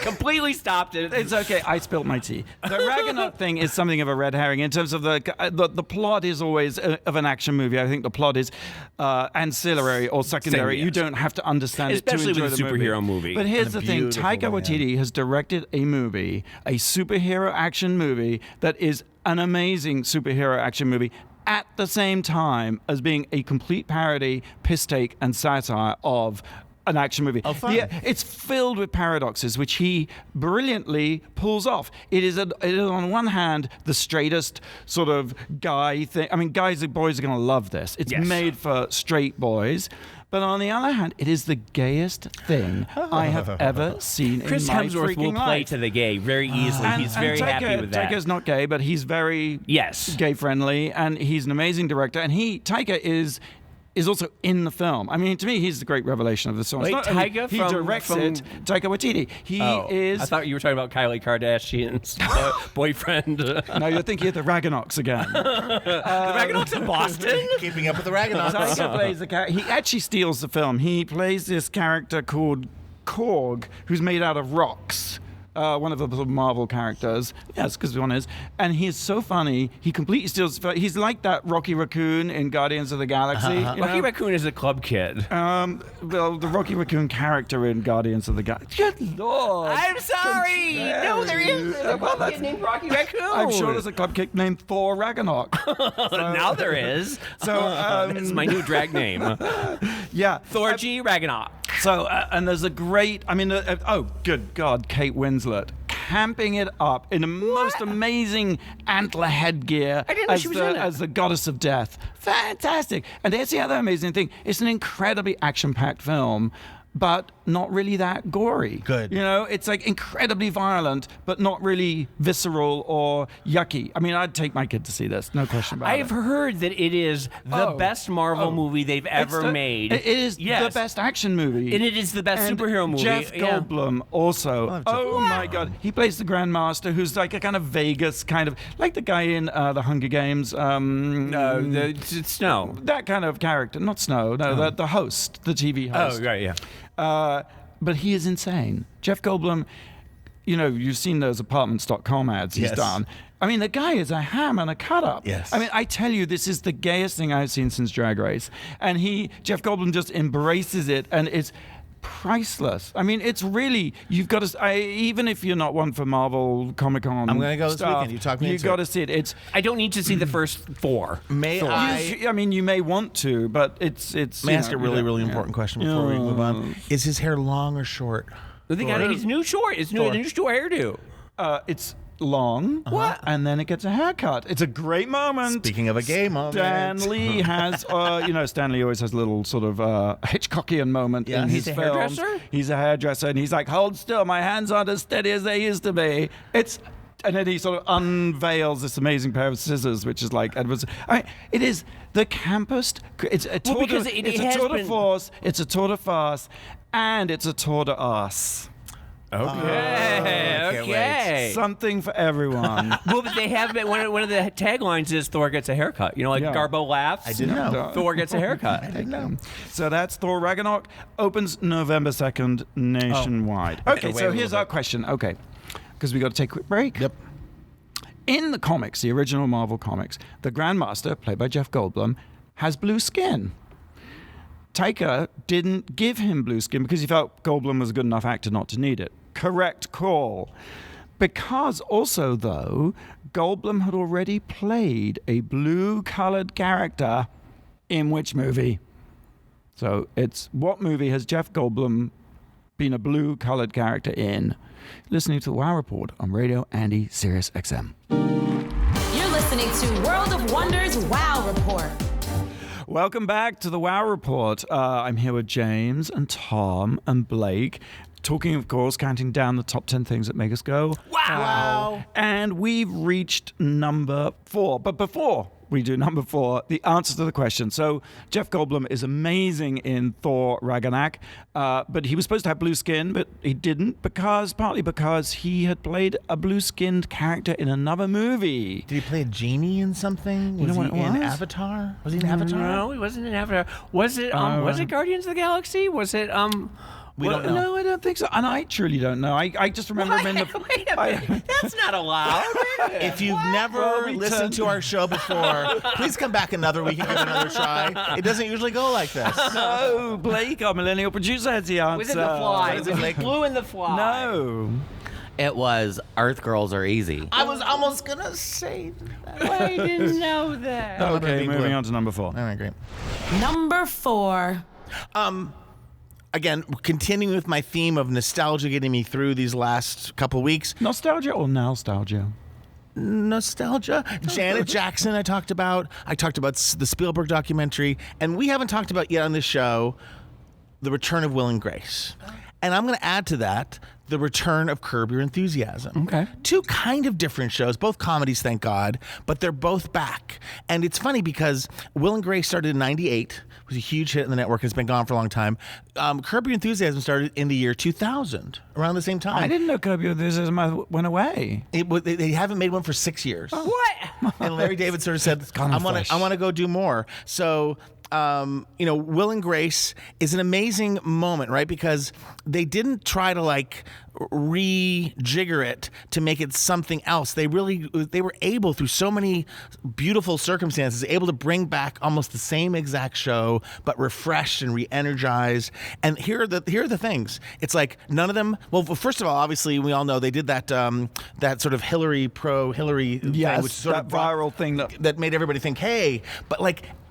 Completely stopped it. It's okay. I spilled my tea. The Ragnarok thing is something of a red herring in terms of the plot is always of an action movie. I think the plot is ancillary or secondary. You don't have to understand especially it to enjoy with a superhero movie. But here's the thing. Taika Waititi has directed a superhero action movie that is an amazing superhero action movie at the same time as being a complete parody, piss take, and satire of an action movie. Oh, fun. Yeah, it's filled with paradoxes, which he brilliantly pulls off. It is on one hand the straightest sort of guy thing. I mean, boys are going to love this. It's made for straight boys. But on the other hand, it is the gayest thing I have ever seen Chris in my Hemsworth freaking will play life. to the gay very easily. He's very happy with that. Taika's not gay, but he's very gay-friendly, and he's an amazing director. And Taika is also in the film. I mean, to me, he's the great revelation of the song. Wait, Taika he directs it. Taika Waititi. He is. I thought you were talking about Kylie Kardashian's boyfriend. No, you're thinking of the Raganoks again. The Raganoks in Boston? Keeping up with the Raganoks. Taika plays the character. He actually steals the film. He plays this character called Korg, who's made out of rocks. One of the Marvel characters. Yes, because one is. And he is so funny. He completely steals. He's like that Rocky Raccoon in Guardians of the Galaxy. Rocky Raccoon is a club kid. Well, the Rocky Raccoon character in Guardians of the Galaxy. Good Lord. I'm sorry. No, there is a club kid named Rocky Raccoon. I'm sure there's a club kid named Thor Ragnarok. Now there is. So that's my new drag name. Yeah. Thor G. Ragnarok. So, and there's a great, good God, Kate Winslet camping it up in the most amazing antler headgear as the goddess of death. Fantastic. And that's the other amazing thing. It's an incredibly action-packed film, but not really that gory. Good. You know, it's like incredibly violent, but not really visceral or yucky. I mean, I'd take my kid to see this, no question about it. I've heard that it is the best Marvel movie they've ever made. It is the best action movie. And it is the best superhero movie. Jeff Goldblum also. Oh my God. He plays the Grandmaster, who's like a kind of Vegas kind of, like the guy in The Hunger Games. It's Snow. That kind of character. Not Snow, no, the host, the TV host. Oh, right, yeah. But he is insane. Jeff Goldblum, you know, you've seen those apartments.com ads he's done. I mean, the guy is a ham and a cut-up. Yes. I mean, I tell you, this is the gayest thing I've seen since Drag Race. And Jeff Goldblum just embraces it, and it's priceless. I mean, it's really, you've got to, even if you're not one for Marvel Comic-Con I'm going to go this stuff, weekend. You talk me into You've got to see it. I don't need to see the first 4. I mean, you may want to, but it's. May I ask a really important question before we move on? Is his hair long or short? He's new short. It's new short hairdo. It's long. What? And then it gets a haircut. It's a great moment. Speaking of a gay moment. Stan Lee has, Stan Lee always has a little sort of Hitchcockian moment in his films. Hairdresser? He's a hairdresser, and he's like, hold still, my hands aren't as steady as they used to be. And then he sort of unveils this amazing pair of scissors, which is like Edward's. I mean, it is the campest. It's a tour de force, it's a tour de farce, and it's a tour de arse. Okay. Something for everyone. Well, but they have been, one of the taglines is Thor gets a haircut. You know, like Garbo laughs. I didn't know. Thor gets a haircut. I didn't know. So that's Thor Ragnarok. Opens November 2nd nationwide. Okay, so here's our question. Okay, because we got to take a quick break. Yep. In the comics, the original Marvel comics, the Grandmaster, played by Jeff Goldblum, has blue skin. Taika didn't give him blue skin because he felt Goldblum was a good enough actor not to need it. Correct call. Because also, though, Goldblum had already played a blue-colored character in which movie? So it's, what movie has Jeff Goldblum been a blue-colored character in? Listening to the Wow Report on Radio Andy SiriusXM. You're listening to World of Wonders Wow Report. Welcome back to the Wow Report. I'm here with James and Tom and Blake, talking, of course, counting down the top 10 things that make us go, wow. And we've reached number 4. But before we do number 4, the answer to the question. So Jeff Goldblum is amazing in Thor Ragnarok, but he was supposed to have blue skin, but he didn't, partly because he had played a blue-skinned character in another movie. Did he play a genie in something? Was he in Avatar? Was he in Avatar? No, he wasn't in Avatar. Was it Guardians of the Galaxy? Was it We don't know. No, I don't think so. And I truly don't know. I just remember him in the... Wait a minute. That's not allowed. If you've never listened to our show before, please come back another week and give it another try. It doesn't usually go like this. No, Blake, our millennial producer, has the answer. Was it The Fly? Was it Blue in The Fly? No. It was Earth Girls Are Easy. I was almost going to say that. I didn't know that. Okay, moving on to number 4. All right, great. Number 4. Again, continuing with my theme of nostalgia getting me through these last couple weeks. Nostalgia or nostalgia? Nostalgia. Janet Jackson I talked about the Spielberg documentary, and we haven't talked about yet on this show the return of Will and Grace. And I'm going to add to that the return of Curb Your Enthusiasm. Okay. 2 kind of different shows, both comedies, thank God, but they're both back. And it's funny because Will and Grace started in 98, was a huge hit in the network, and it's been gone for a long time. Curb Your Enthusiasm started in the year 2000, around the same time. I didn't know Curb Your Enthusiasm went away. They haven't made one for 6 years. What? And Larry David sort of said, I want to go do more. So... Will and Grace is an amazing moment, right? Because they didn't try to rejigger it to make it something else. They were able, through so many beautiful circumstances, able to bring back almost the same exact show, but refreshed and re-energized. And here are the things. It's like none of them. Well, first of all, obviously we all know they did that sort of Hillary pro-Hillary thing, which sort that of viral thing that made everybody think, hey, but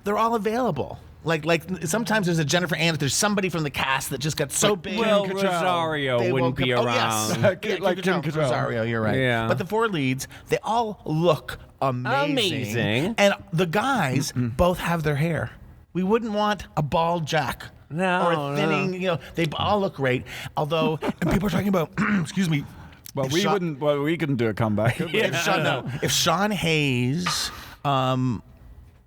they're all available. Like sometimes there's a Jennifer Aniston. There's somebody from the cast that just got so big. Will Rosario wouldn't be around. Yes. Like Kim Cattrall. Rosario, you're right. Yeah. But the 4 leads, they all look amazing. And the guys both have their hair. We wouldn't want a bald Jack. or thinning. You know, they all look great. Although, and people are talking about, excuse me. Well, we couldn't do a comeback. If Sean Hayes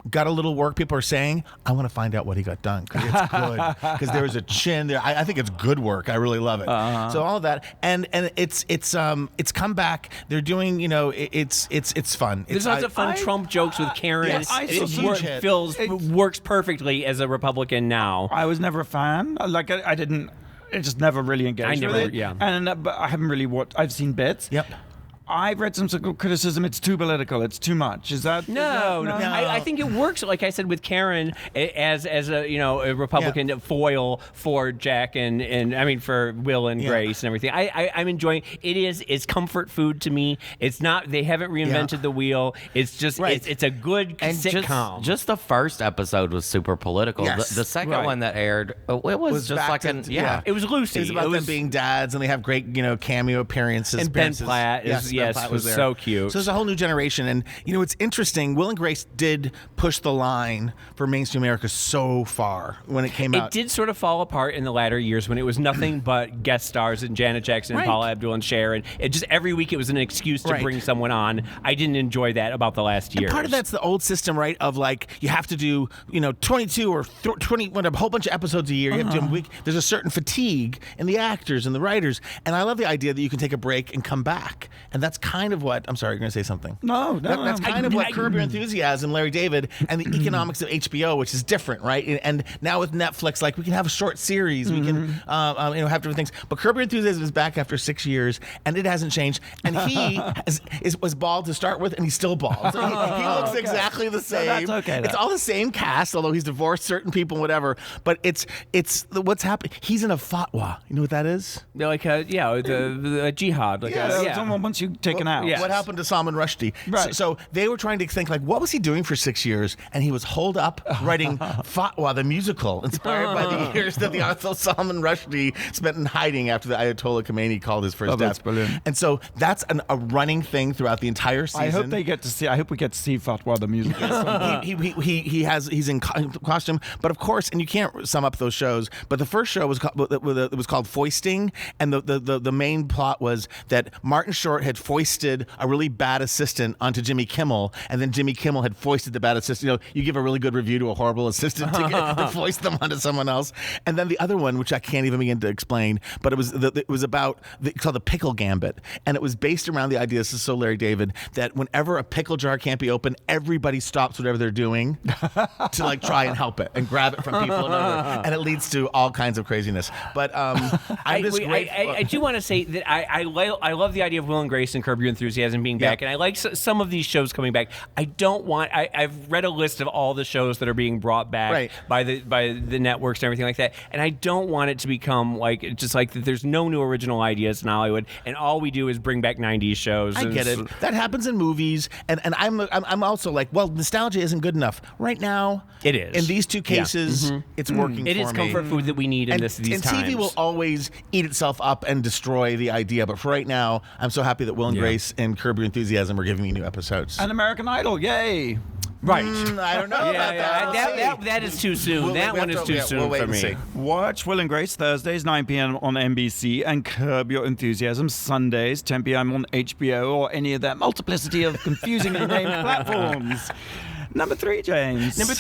got a little work, people are saying, I want to find out what he got done because it's good. Because there was a chin there. I think it's good work. I really love it. So all of that, and it's come back. They're doing, you know, it's fun. There's lots of fun Trump jokes with Karen. Yes, It works perfectly as a Republican now. I was never a fan. Like I didn't. It just never really engaged with it. Yeah. And but I haven't really watched. I've seen bits. Yep. I've read some criticism. It's too political. It's too much. Is that no? I think it works. Like I said with Karen, as a a Republican foil for Jack and I mean for Will and Grace and everything. I'm enjoying. It's comfort food to me. It's not. They haven't reinvented the wheel. It's just it's a good sitcom. Just the first episode was super political. Yes. The second one that aired, it was just like It was Lucy. It was about them being dads, and they have great cameo appearances. And Ben Platt is. Yes, was so cute. So there's a whole new generation, and it's interesting. Will and Grace did push the line for mainstream America so far when it came out. It did sort of fall apart in the latter years when it was nothing but guest stars and Janet Jackson and Paula Abdul and Cher, and it just every week it was an excuse to bring someone on. I didn't enjoy that about the last year. Part of that's the old system, right? Of like you have to do 22 or 20, a whole bunch of episodes a year. You have to do them a week. There's a certain fatigue in the actors and the writers, and I love the idea that you can take a break and come back, and that's kind of what I'm sorry, you're going to say something. No. That's kind of what Curb Your Enthusiasm, Larry David, and the economics of HBO, which is different, right? And now with Netflix, like we can have a short series, we can have different things. But Curb Your Enthusiasm is back after 6 years, and it hasn't changed. And he was bald to start with, and he's still bald. So he looks exactly the same. So that's okay. It's all the same cast, although he's divorced certain people, whatever. But it's what's happening. He's in a fatwa. You know what that is? Like the jihad. Like someone wants you taken out. Yes. What happened to Salman Rushdie? Right. So they were trying to think, like, what was he doing for 6 years? And he was holed up writing Fatwa, the musical, inspired by the years that the author Salman Rushdie spent in hiding after the Ayatollah Khomeini called his first death. That's brilliant. And so that's a running thing throughout the entire season. I hope we get to see Fatwa the musical. He's in costume, but of course, and you can't sum up those shows. But the first show was called Foisting, and the main plot was that Martin Short had foisted a really bad assistant onto Jimmy Kimmel, and then Jimmy Kimmel had foisted the bad assistant. You give a really good review to a horrible assistant to foist them onto someone else. And then the other one, which I can't even begin to explain, but it was about it's called the Pickle Gambit, and it was based around the idea. This is so Larry David, that whenever a pickle jar can't be opened, everybody stops whatever they're doing to like try and help it and grab it from people, and it leads to all kinds of craziness. But I do want to say that I love the idea of Will and Grace and Curb Your Enthusiasm being back, and I like some of these shows coming back. I don't want. I've read a list of all the shows that are being brought back by the networks and everything like that, and I don't want it to become like just like that. There's no new original ideas in Hollywood, and all we do is bring back '90s shows. I get it. That happens in movies, and I'm also like, well, nostalgia isn't good enough right now. It is in these two cases. It's working. It is comfort food that we need in these times. And TV will always eat itself up and destroy the idea. But for right now, I'm so happy that Will and Grace and Curb Your Enthusiasm are giving me new episodes. And American Idol, yay! Right. I don't know about that. That is too soon. That one is too soon for me. Watch Will and Grace Thursdays, 9 p.m. on NBC, and Curb Your Enthusiasm Sundays, 10 p.m. on HBO, or any of that multiplicity of confusingly named platforms. Number 3, James. Number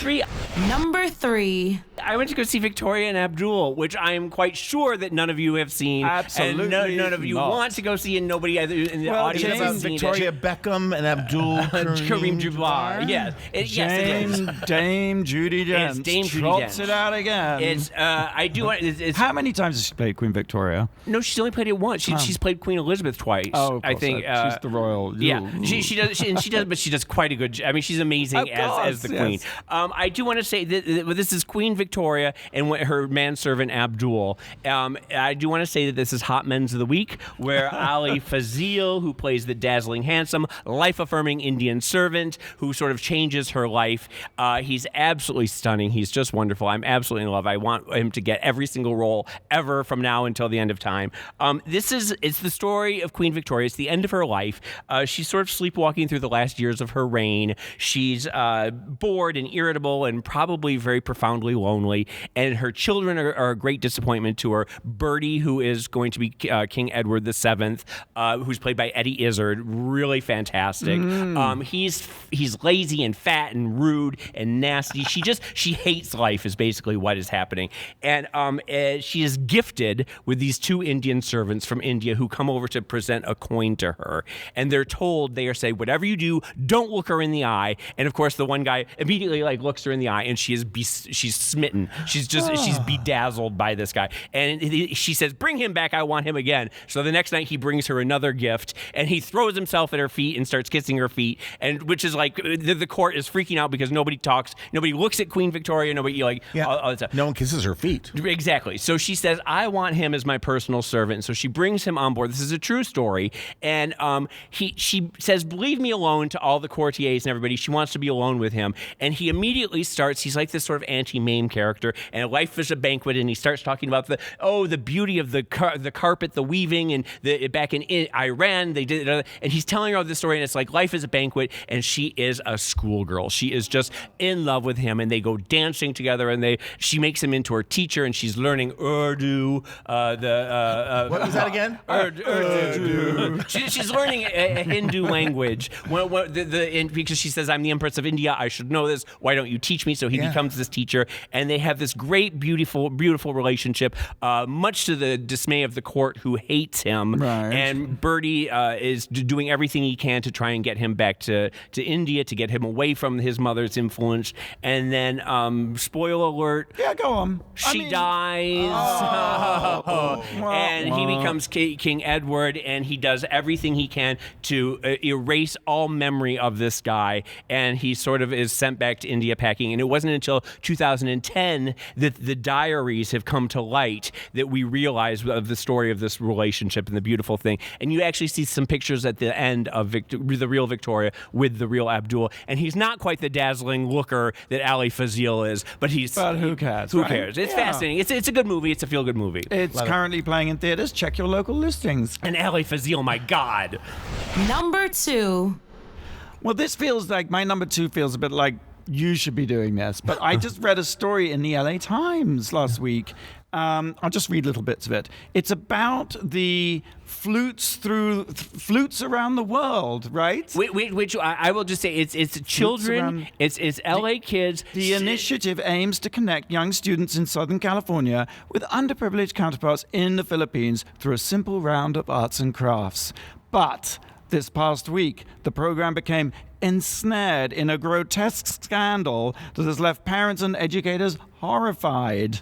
3. I went to go see Victoria and Abdul, which I am quite sure that none of you have seen. Absolutely and none of you want to go see, and nobody in the audience has seen Victoria Beckham and Abdul Kareem Jabbar. Yes. Dame Judi Dench. Dame Judi Drops Dench. it out again. I do want. How many times has she played Queen Victoria? No, she's only played it once. She's played Queen Elizabeth twice. Oh, of course, I think she's the royal. Yeah, she does, but she does quite a good. I mean, she's amazing as the Queen. I do want to say that this is Queen Victoria and her manservant Abdul. I do want to say that this is Hot Men's of the Week, where Ali Fazil, who plays the dazzling, handsome, life-affirming Indian servant who sort of changes her life. He's absolutely stunning. He's just wonderful. I'm absolutely in love. I want him to get every single role ever from now until the end of time. It's the story of Queen Victoria. It's the end of her life. She's sort of sleepwalking through the last years of her reign. She's bored and irritable and probably very profoundly lonely. And her children are a great disappointment to her. Bertie, who is going to be King Edward VII, who's played by Eddie Izzard, really fantastic. He's lazy and fat and rude and nasty. She hates life is basically what is happening. And she is gifted with these 2 Indian servants from India who come over to present a coin to her. And they are saying, whatever you do, don't look her in the eye. And of course, the one guy immediately looks her in the eye, and she's smitten. She's bedazzled by this guy. And she says, bring him back. I want him again. So the next night he brings her another gift, and he throws himself at her feet and starts kissing her feet. And which is the court is freaking out because nobody talks. Nobody looks at Queen Victoria. Nobody all that stuff. No one kisses her feet. Exactly. So she says, I want him as my personal servant. And so she brings him on board. This is a true story. And she says, leave me alone to all the courtiers and everybody. She wants to be alone with him. And he immediately starts, he's like this sort of anti-Mame character. And life is a banquet. And he starts talking about the beauty of the carpet, the weaving, and back in Iran, they did it. And he's telling her this story. And it's like life is a banquet. And she is a schoolgirl. She is just in love with him. And they go dancing together. And she makes him into her teacher. And she's learning Urdu. What was that again? Urdu. She's learning a Hindu language. Because she says, I'm the Empress of India. I should know this. Why don't you teach me? So he becomes this teacher. And they have this great, beautiful, beautiful relationship, much to the dismay of the court who hates him. Right. And Bertie is doing everything he can to try and get him back to India, to get him away from his mother's influence. And then, spoiler alert. Yeah, go on. She dies. And he becomes King Edward, and he does everything he can to erase all memory of this guy. And he sort of is sent back to India packing. And it wasn't until 2010 that the diaries have come to light that we realize of the story of this relationship and the beautiful thing. And you actually see some pictures at the end of the real Victoria with the real Abdul. And he's not quite the dazzling looker that Ali Fazil is, but he's... But who cares? Who right? cares? It's fascinating. It's a good movie. It's a feel-good movie. It's currently playing in theaters. Check your local listings. And Ali Fazil, my God. Number 2. Well, this feels like my number 2 feels a bit like you should be doing this. But I just read a story in the LA Times last week. I'll just read little bits of it. It's about the flutes around the world, right? Which I will just say, it's children, it's LA kids. The initiative aims to connect young students in Southern California with underprivileged counterparts in the Philippines through a simple round of arts and crafts. But this past week, the program became ensnared in a grotesque scandal that has left parents and educators horrified.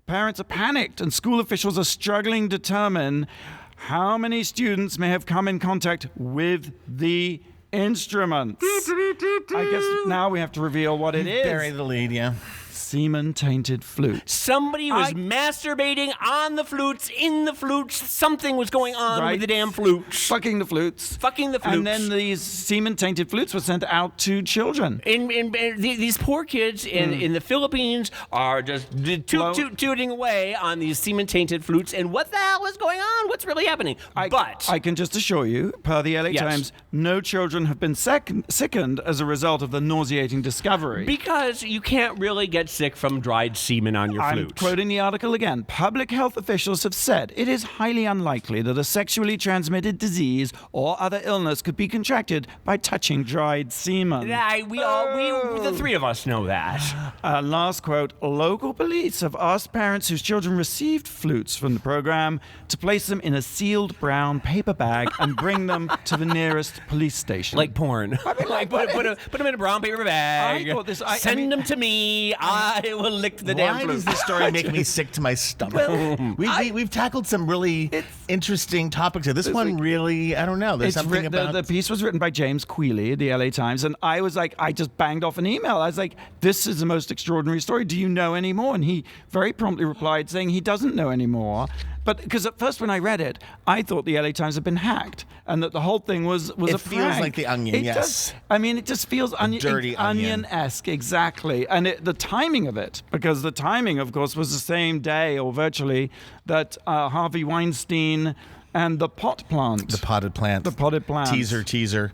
Parents are panicked, and school officials are struggling to determine how many students may have come in contact with the instruments. I guess now we have to reveal what it is. Bury the lead, yeah. Semen-tainted flutes. Somebody was masturbating on the flutes, in the flutes. Something was going on with the damn flutes. Fucking the flutes. Fucking the flutes. And then these semen-tainted flutes were sent out to children. These poor kids in the Philippines are just tooting away on these semen-tainted flutes. And what the hell is going on? What's really happening? I can just assure you, per the LA Times, no children have been sickened as a result of the nauseating discovery. Because you can't really get sick from dried semen on your flute. I'm quoting the article again. Public health officials have said it is highly unlikely that a sexually transmitted disease or other illness could be contracted by touching dried semen. The three of us know that. Last quote, local police have asked parents whose children received flutes from the program to place them in a sealed brown paper bag and bring them to the nearest police station. Like porn. Put them in a brown paper bag. Send them to me. I will lick the damn flute. Why does this story make me sick to my stomach? We've tackled some really interesting topics here. This one really, I don't know. There's something about... The piece was written by James Quealy, the LA Times, and I was like, I just banged off an email. I was like, this is the most extraordinary story. Do you know any more? And he very promptly replied saying he doesn't know any more. But because at first when I read it, I thought the LA Times had been hacked and that the whole thing was a prank. It feels like The Onion, yes. It just feels dirty onion-esque, exactly. And the timing of it, because the timing, of course, was the same day or virtually that Harvey Weinstein and the pot plant. The potted plant. The potted plant. Teaser. Teaser.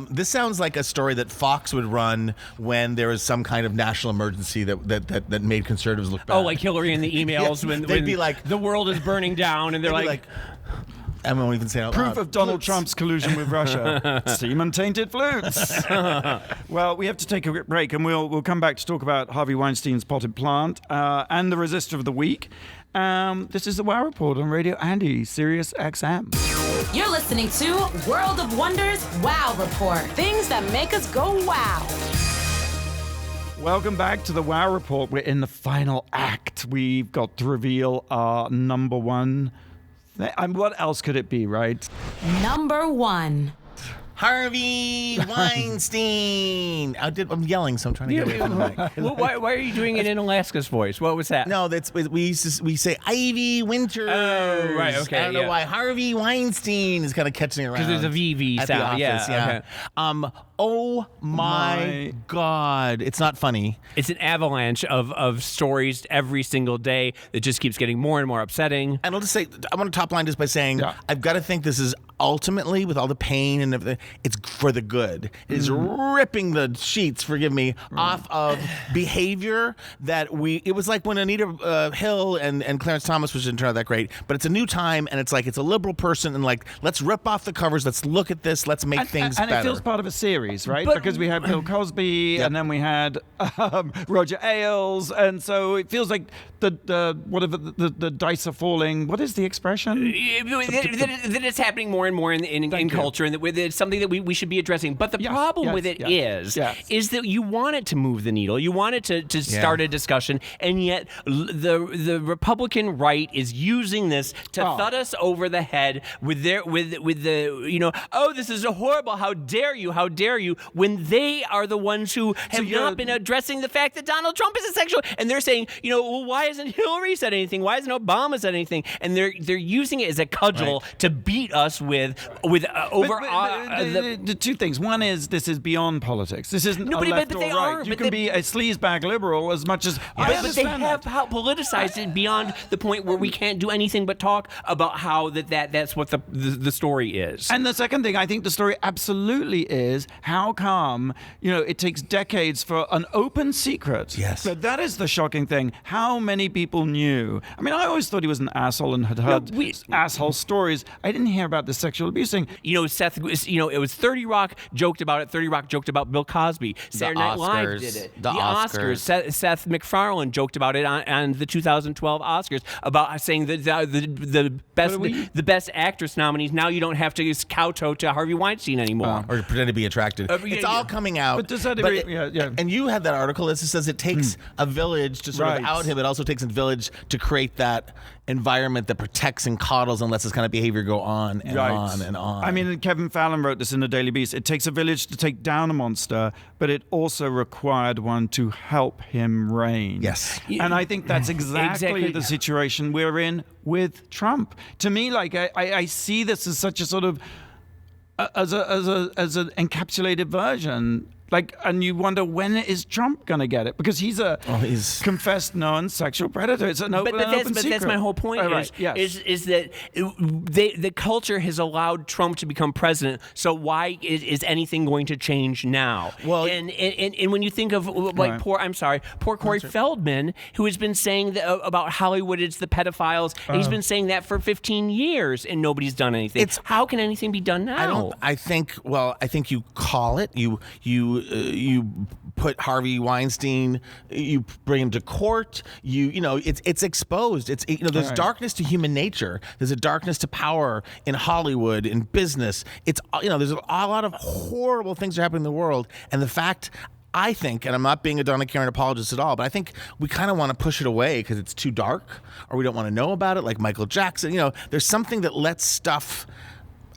This sounds like a story that Fox would run when there was some kind of national emergency that made conservatives look bad. Oh, like Hillary in the emails when they'd be like, the world is burning down, and they're like I won't even say it out proof loud. of Donald Trump's collusion with Russia. Semen-tainted flutes. Well, we have to take a break, and we'll come back to talk about Harvey Weinstein's potted plant and the Resistor of the week. This is the Wow Report on Radio Andy, SiriusXM. You're listening to World of Wonders Wow Report. Things that make us go wow. Welcome back to the Wow Report. We're in the final act. We've got to reveal our number one. What else could it be, right? Number one. Harvey Weinstein. I'm yelling, so I'm trying to get away from the mic. Well, why are you doing it in Alaska's voice? What was that? No, we say Ivy Winters. Oh, right, okay, I don't know why Harvey Weinstein is kind of catching around. Because there's a VV at sound. the office, yeah. Okay. Oh my God, it's not funny. It's an avalanche of stories every single day that just keeps getting more and more upsetting. And I'll just say, I want to top line just by saying, I've got to think this is ultimately, with all the pain and everything, it's for the good. It is ripping the sheets, forgive me, off of behavior that it was like when Anita Hill and Clarence Thomas, which didn't turn out that great, but it's a new time, and it's like, it's a liberal person, and like, let's rip off the covers, let's look at this, let's make things better. And it feels part of a series, right? Because we had Bill Cosby, and then we had Roger Ailes, and so it feels like the dice are falling. What is the expression? That it's happening more and more in culture, and that it's something that we should be addressing. But the problem with it is that you want it to move the needle, you want it to start a discussion, and yet the Republican right is using this to thud us over the head with the oh, this is horrible, how dare you, when they are the ones who have not been addressing the fact that Donald Trump is a sexual, and they're saying, well, why hasn't Hillary said anything? Why hasn't Obama said anything? And they're using it as a cudgel to beat us with the two things. One is this is beyond politics. This isn't a left or right. You can be a sleazebag liberal as much as I understand but they have politicized it beyond the point where we can't do anything but talk about how that's what the story is. And the second thing, I think the story absolutely is how come it takes decades for an open secret. Yes. But that is the shocking thing. How many people knew? I mean, I always thought he was an asshole and had heard asshole stories. I didn't hear about the sexual abuse thing. Seth, it was 30 Rock joked about it. 30 Rock joked about Bill Cosby. Saturday Night Live did it. The Oscars. Seth MacFarlane joked about it on the 2012 Oscars about saying that the best actress nominees, now you don't have to kowtow to Harvey Weinstein anymore. Or pretend to be attracted. It's all coming out. But does that And you had that article that says it takes a village to sort of out him. It also takes a village to create that environment that protects and coddles and lets this kind of behavior go on and on and on. I mean, Kevin Fallon wrote this in the Daily Beast. It takes a village to take down a monster, but it also required one to help him reign. Yes. And I think that's exactly the situation we're in with Trump. To me, like, I see this as such a sort of as an encapsulated version. Like, and you wonder, when is Trump going to get it? Because he's confessed known sexual predator. It's an open secret. But that's my whole point. Is that the culture has allowed Trump to become president. So why is anything going to change now? Well, and when you think of poor Corey Feldman, who has been saying about Hollywood, it's the pedophiles. And he's been saying that for 15 years, and nobody's done anything. How can anything be done now? I think you call it. You put Harvey Weinstein, you bring him to court. It's exposed. There's darkness to human nature. There's a darkness to power in Hollywood, in business. There's a lot of horrible things that are happening in the world, and the fact, I think, and I'm not being a Donna Karen apologist at all, but I think we kind of want to push it away because it's too dark, or we don't want to know about it, like Michael Jackson. There's something that lets stuff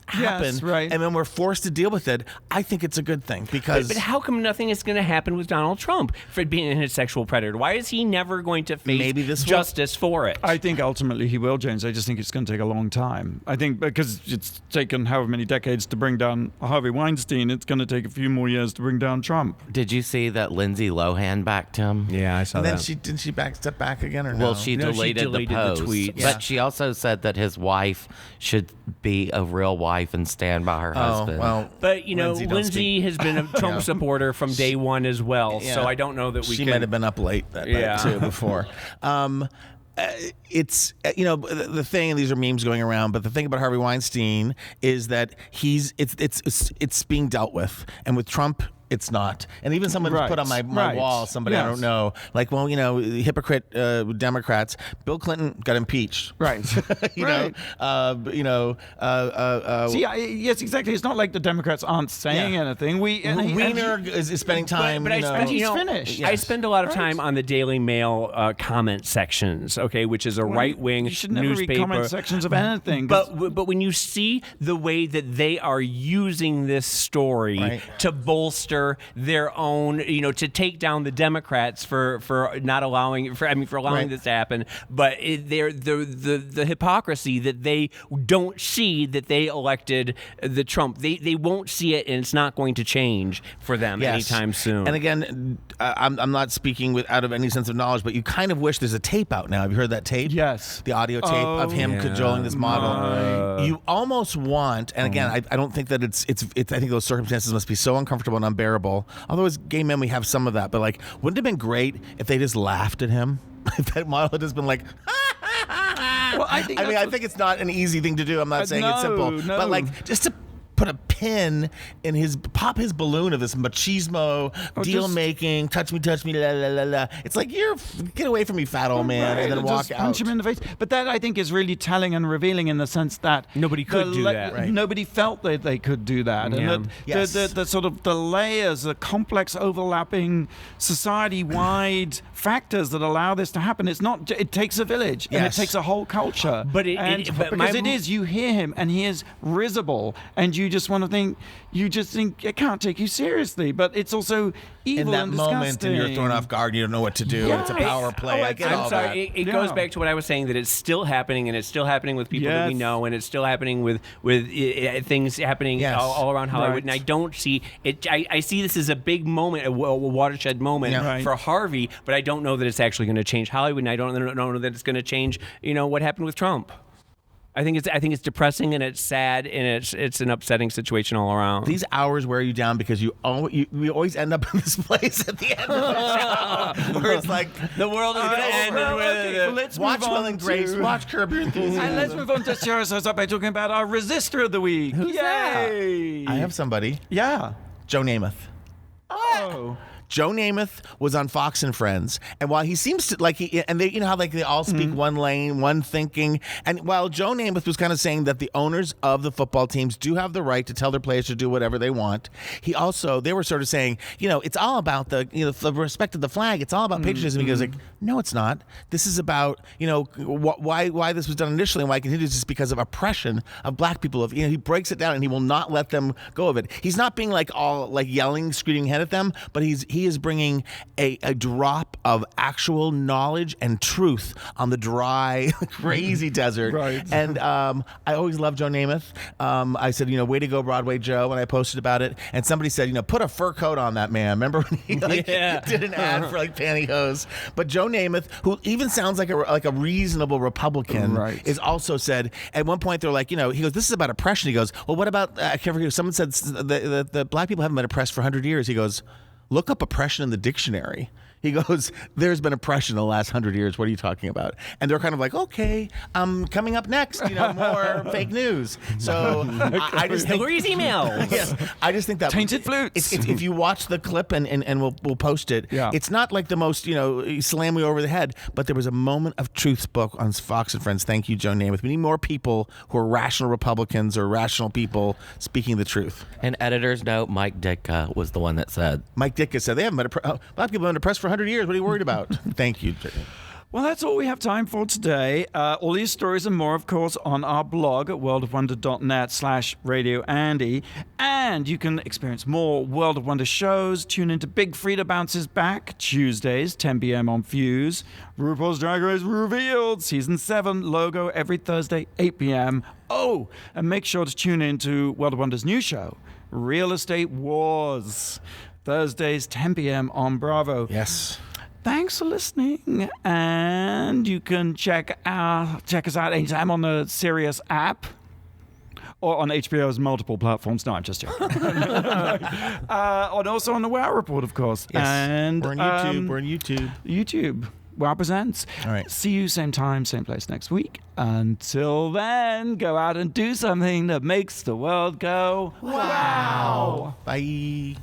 happen, right. and then we're forced to deal with it, I think it's a good thing because. But how come nothing is going to happen with Donald Trump for being a sexual predator? Why is he never going to face justice for it? I think ultimately he will, James. I just think it's going to take a long time. I think because it's taken however many decades to bring down Harvey Weinstein, it's going to take a few more years to bring down Trump. Did you see that Lindsay Lohan backed him? Yeah, I saw and then that. didn't she step back again or no? Well, she deleted the post, tweet. but she also said that his wife should be a real wife and stand by her husband. Well, But, Lindsay has been a Trump supporter from day one as well, Yeah. so I don't know that she might have been up late that night too before. It's the thing, and these are memes going around, but the thing about Harvey Weinstein is that it's being dealt with, and with Trump it's not. And even someone put on my wall, somebody I don't know, like, well, hypocrite Democrats. Bill Clinton got impeached. Right. Yes, exactly. It's not like the Democrats aren't saying anything. Wiener is spending time. But he's finished. I spend a lot of time on the Daily Mail comment sections, okay, which is a right-wing You should never newspaper. read comment sections of anything. But when you see the way that they are using this story to bolster their own, to take down the Democrats for not allowing, for allowing this to happen, but the hypocrisy that they don't see that they elected the Trump, they won't see it, and it's not going to change for them anytime soon. And again, I'm not speaking out of any sense of knowledge, but you kind of wish there's a tape out now. Have you heard that tape? Yes. The audio tape of him cajoling this model. You almost want, and again, I don't think that it's. I think those circumstances must be so uncomfortable and unbearable. Although as gay men, we have some of that. But wouldn't it have been great if they just laughed at him? If that model had just been like. Well, I think it's not an easy thing to do. I'm not saying it's simple, no. but just to put a pin in pop his balloon of this machismo, deal making, touch me, la la la la. It's like, get away from me, fat old man, and then walk out. Punch him in the face. But that, I think, is really telling and revealing in the sense that nobody could do that. Right. Nobody felt that they could do that, and the sort of the layers, the complex, overlapping, society-wide factors that allow this to happen. It's not. It takes a village, and it takes a whole culture. But you hear him, and he is risible, and you just want to think. You just think it can't take you seriously, but it's also evil in that moment, and you're thrown off guard. You don't know what to do. And it's a power play. I get all that. It goes back to what I was saying, that it's still happening, and it's still happening with people that we know, and it's still happening with things happening all around Hollywood. And I don't see it. I see this as a big moment, a watershed moment for Harvey, but I don't know that it's actually going to change Hollywood, and I don't know that it's going to change what happened with Trump. I think it's depressing, and it's sad, and it's an upsetting situation all around. These hours wear you down because we always end up in this place at the end of the show where it's like the world is going to end. Let's watch move Will on and Grace, watch Curb Your Enthusiasm. And let's move on to share us up by talking about our Resistor of the week. Who's that? I have somebody. Yeah. Joe Namath. Oh. Joe Namath was on Fox and Friends, and while he seems to they how they all speak one lane, one thinking, and while Joe Namath was kind of saying that the owners of the football teams do have the right to tell their players to do whatever they want, they were sort of saying, it's all about the the respect of the flag, it's all about patriotism. He goes like, no, it's not. This is about why this was done initially and why it continues, just because of oppression of black people. He breaks it down and he will not let them go of it. He's not being all yelling, screaming head at them, but he is bringing a drop of actual knowledge and truth on the dry, crazy desert. Right. And I always loved Joe Namath. I said, way to go, Broadway Joe, when I posted about it. And somebody said, put a fur coat on that man. Remember when he did an ad for pantyhose? But Joe Namath, who even sounds like a reasonable Republican, is also said, at one point they're like, he goes, this is about oppression. He goes, well, what about, I can't forget, someone said the black people haven't been oppressed for 100 years. He goes, look up oppression in the dictionary. He goes, there's been oppression in the last 100 years. What are you talking about? And they're kind of like, okay, coming up next, more fake news. So I just think Hillary's email. Yes, I just think that Tainted Flutes. If you watch the clip and we'll post it, it's not like the most slam you over the head, but there was a moment of truth spoke on Fox and Friends. Thank you, Joe Namath. We need more people who are rational Republicans or rational people speaking the truth. And editor's note, Mike Ditka was the one that said. Mike Ditka said they haven't been black people have been oppressed for 100 years. What are you worried about? Thank you. Well, that's all we have time for today. All these stories and more, of course, on our blog at worldofwonder.net/RadioAndy. And you can experience more World of Wonder shows. Tune into Big Frida Bounces Back, Tuesdays, 10 p.m. on Fuse. RuPaul's Drag Race Revealed, Season 7, logo every Thursday, 8 p.m. Oh, and make sure to tune in to World of Wonder's new show, Real Estate Wars, Thursdays, 10 p.m. on Bravo. Yes. Thanks for listening, and you can check us out anytime on the Sirius app or on HBO's multiple platforms. No, I'm just joking. And also on the Wow Report, of course. Yes. And We're on YouTube. YouTube. Wow Presents. All right. See you same time, same place next week. Until then, go out and do something that makes the world go wow. Bye.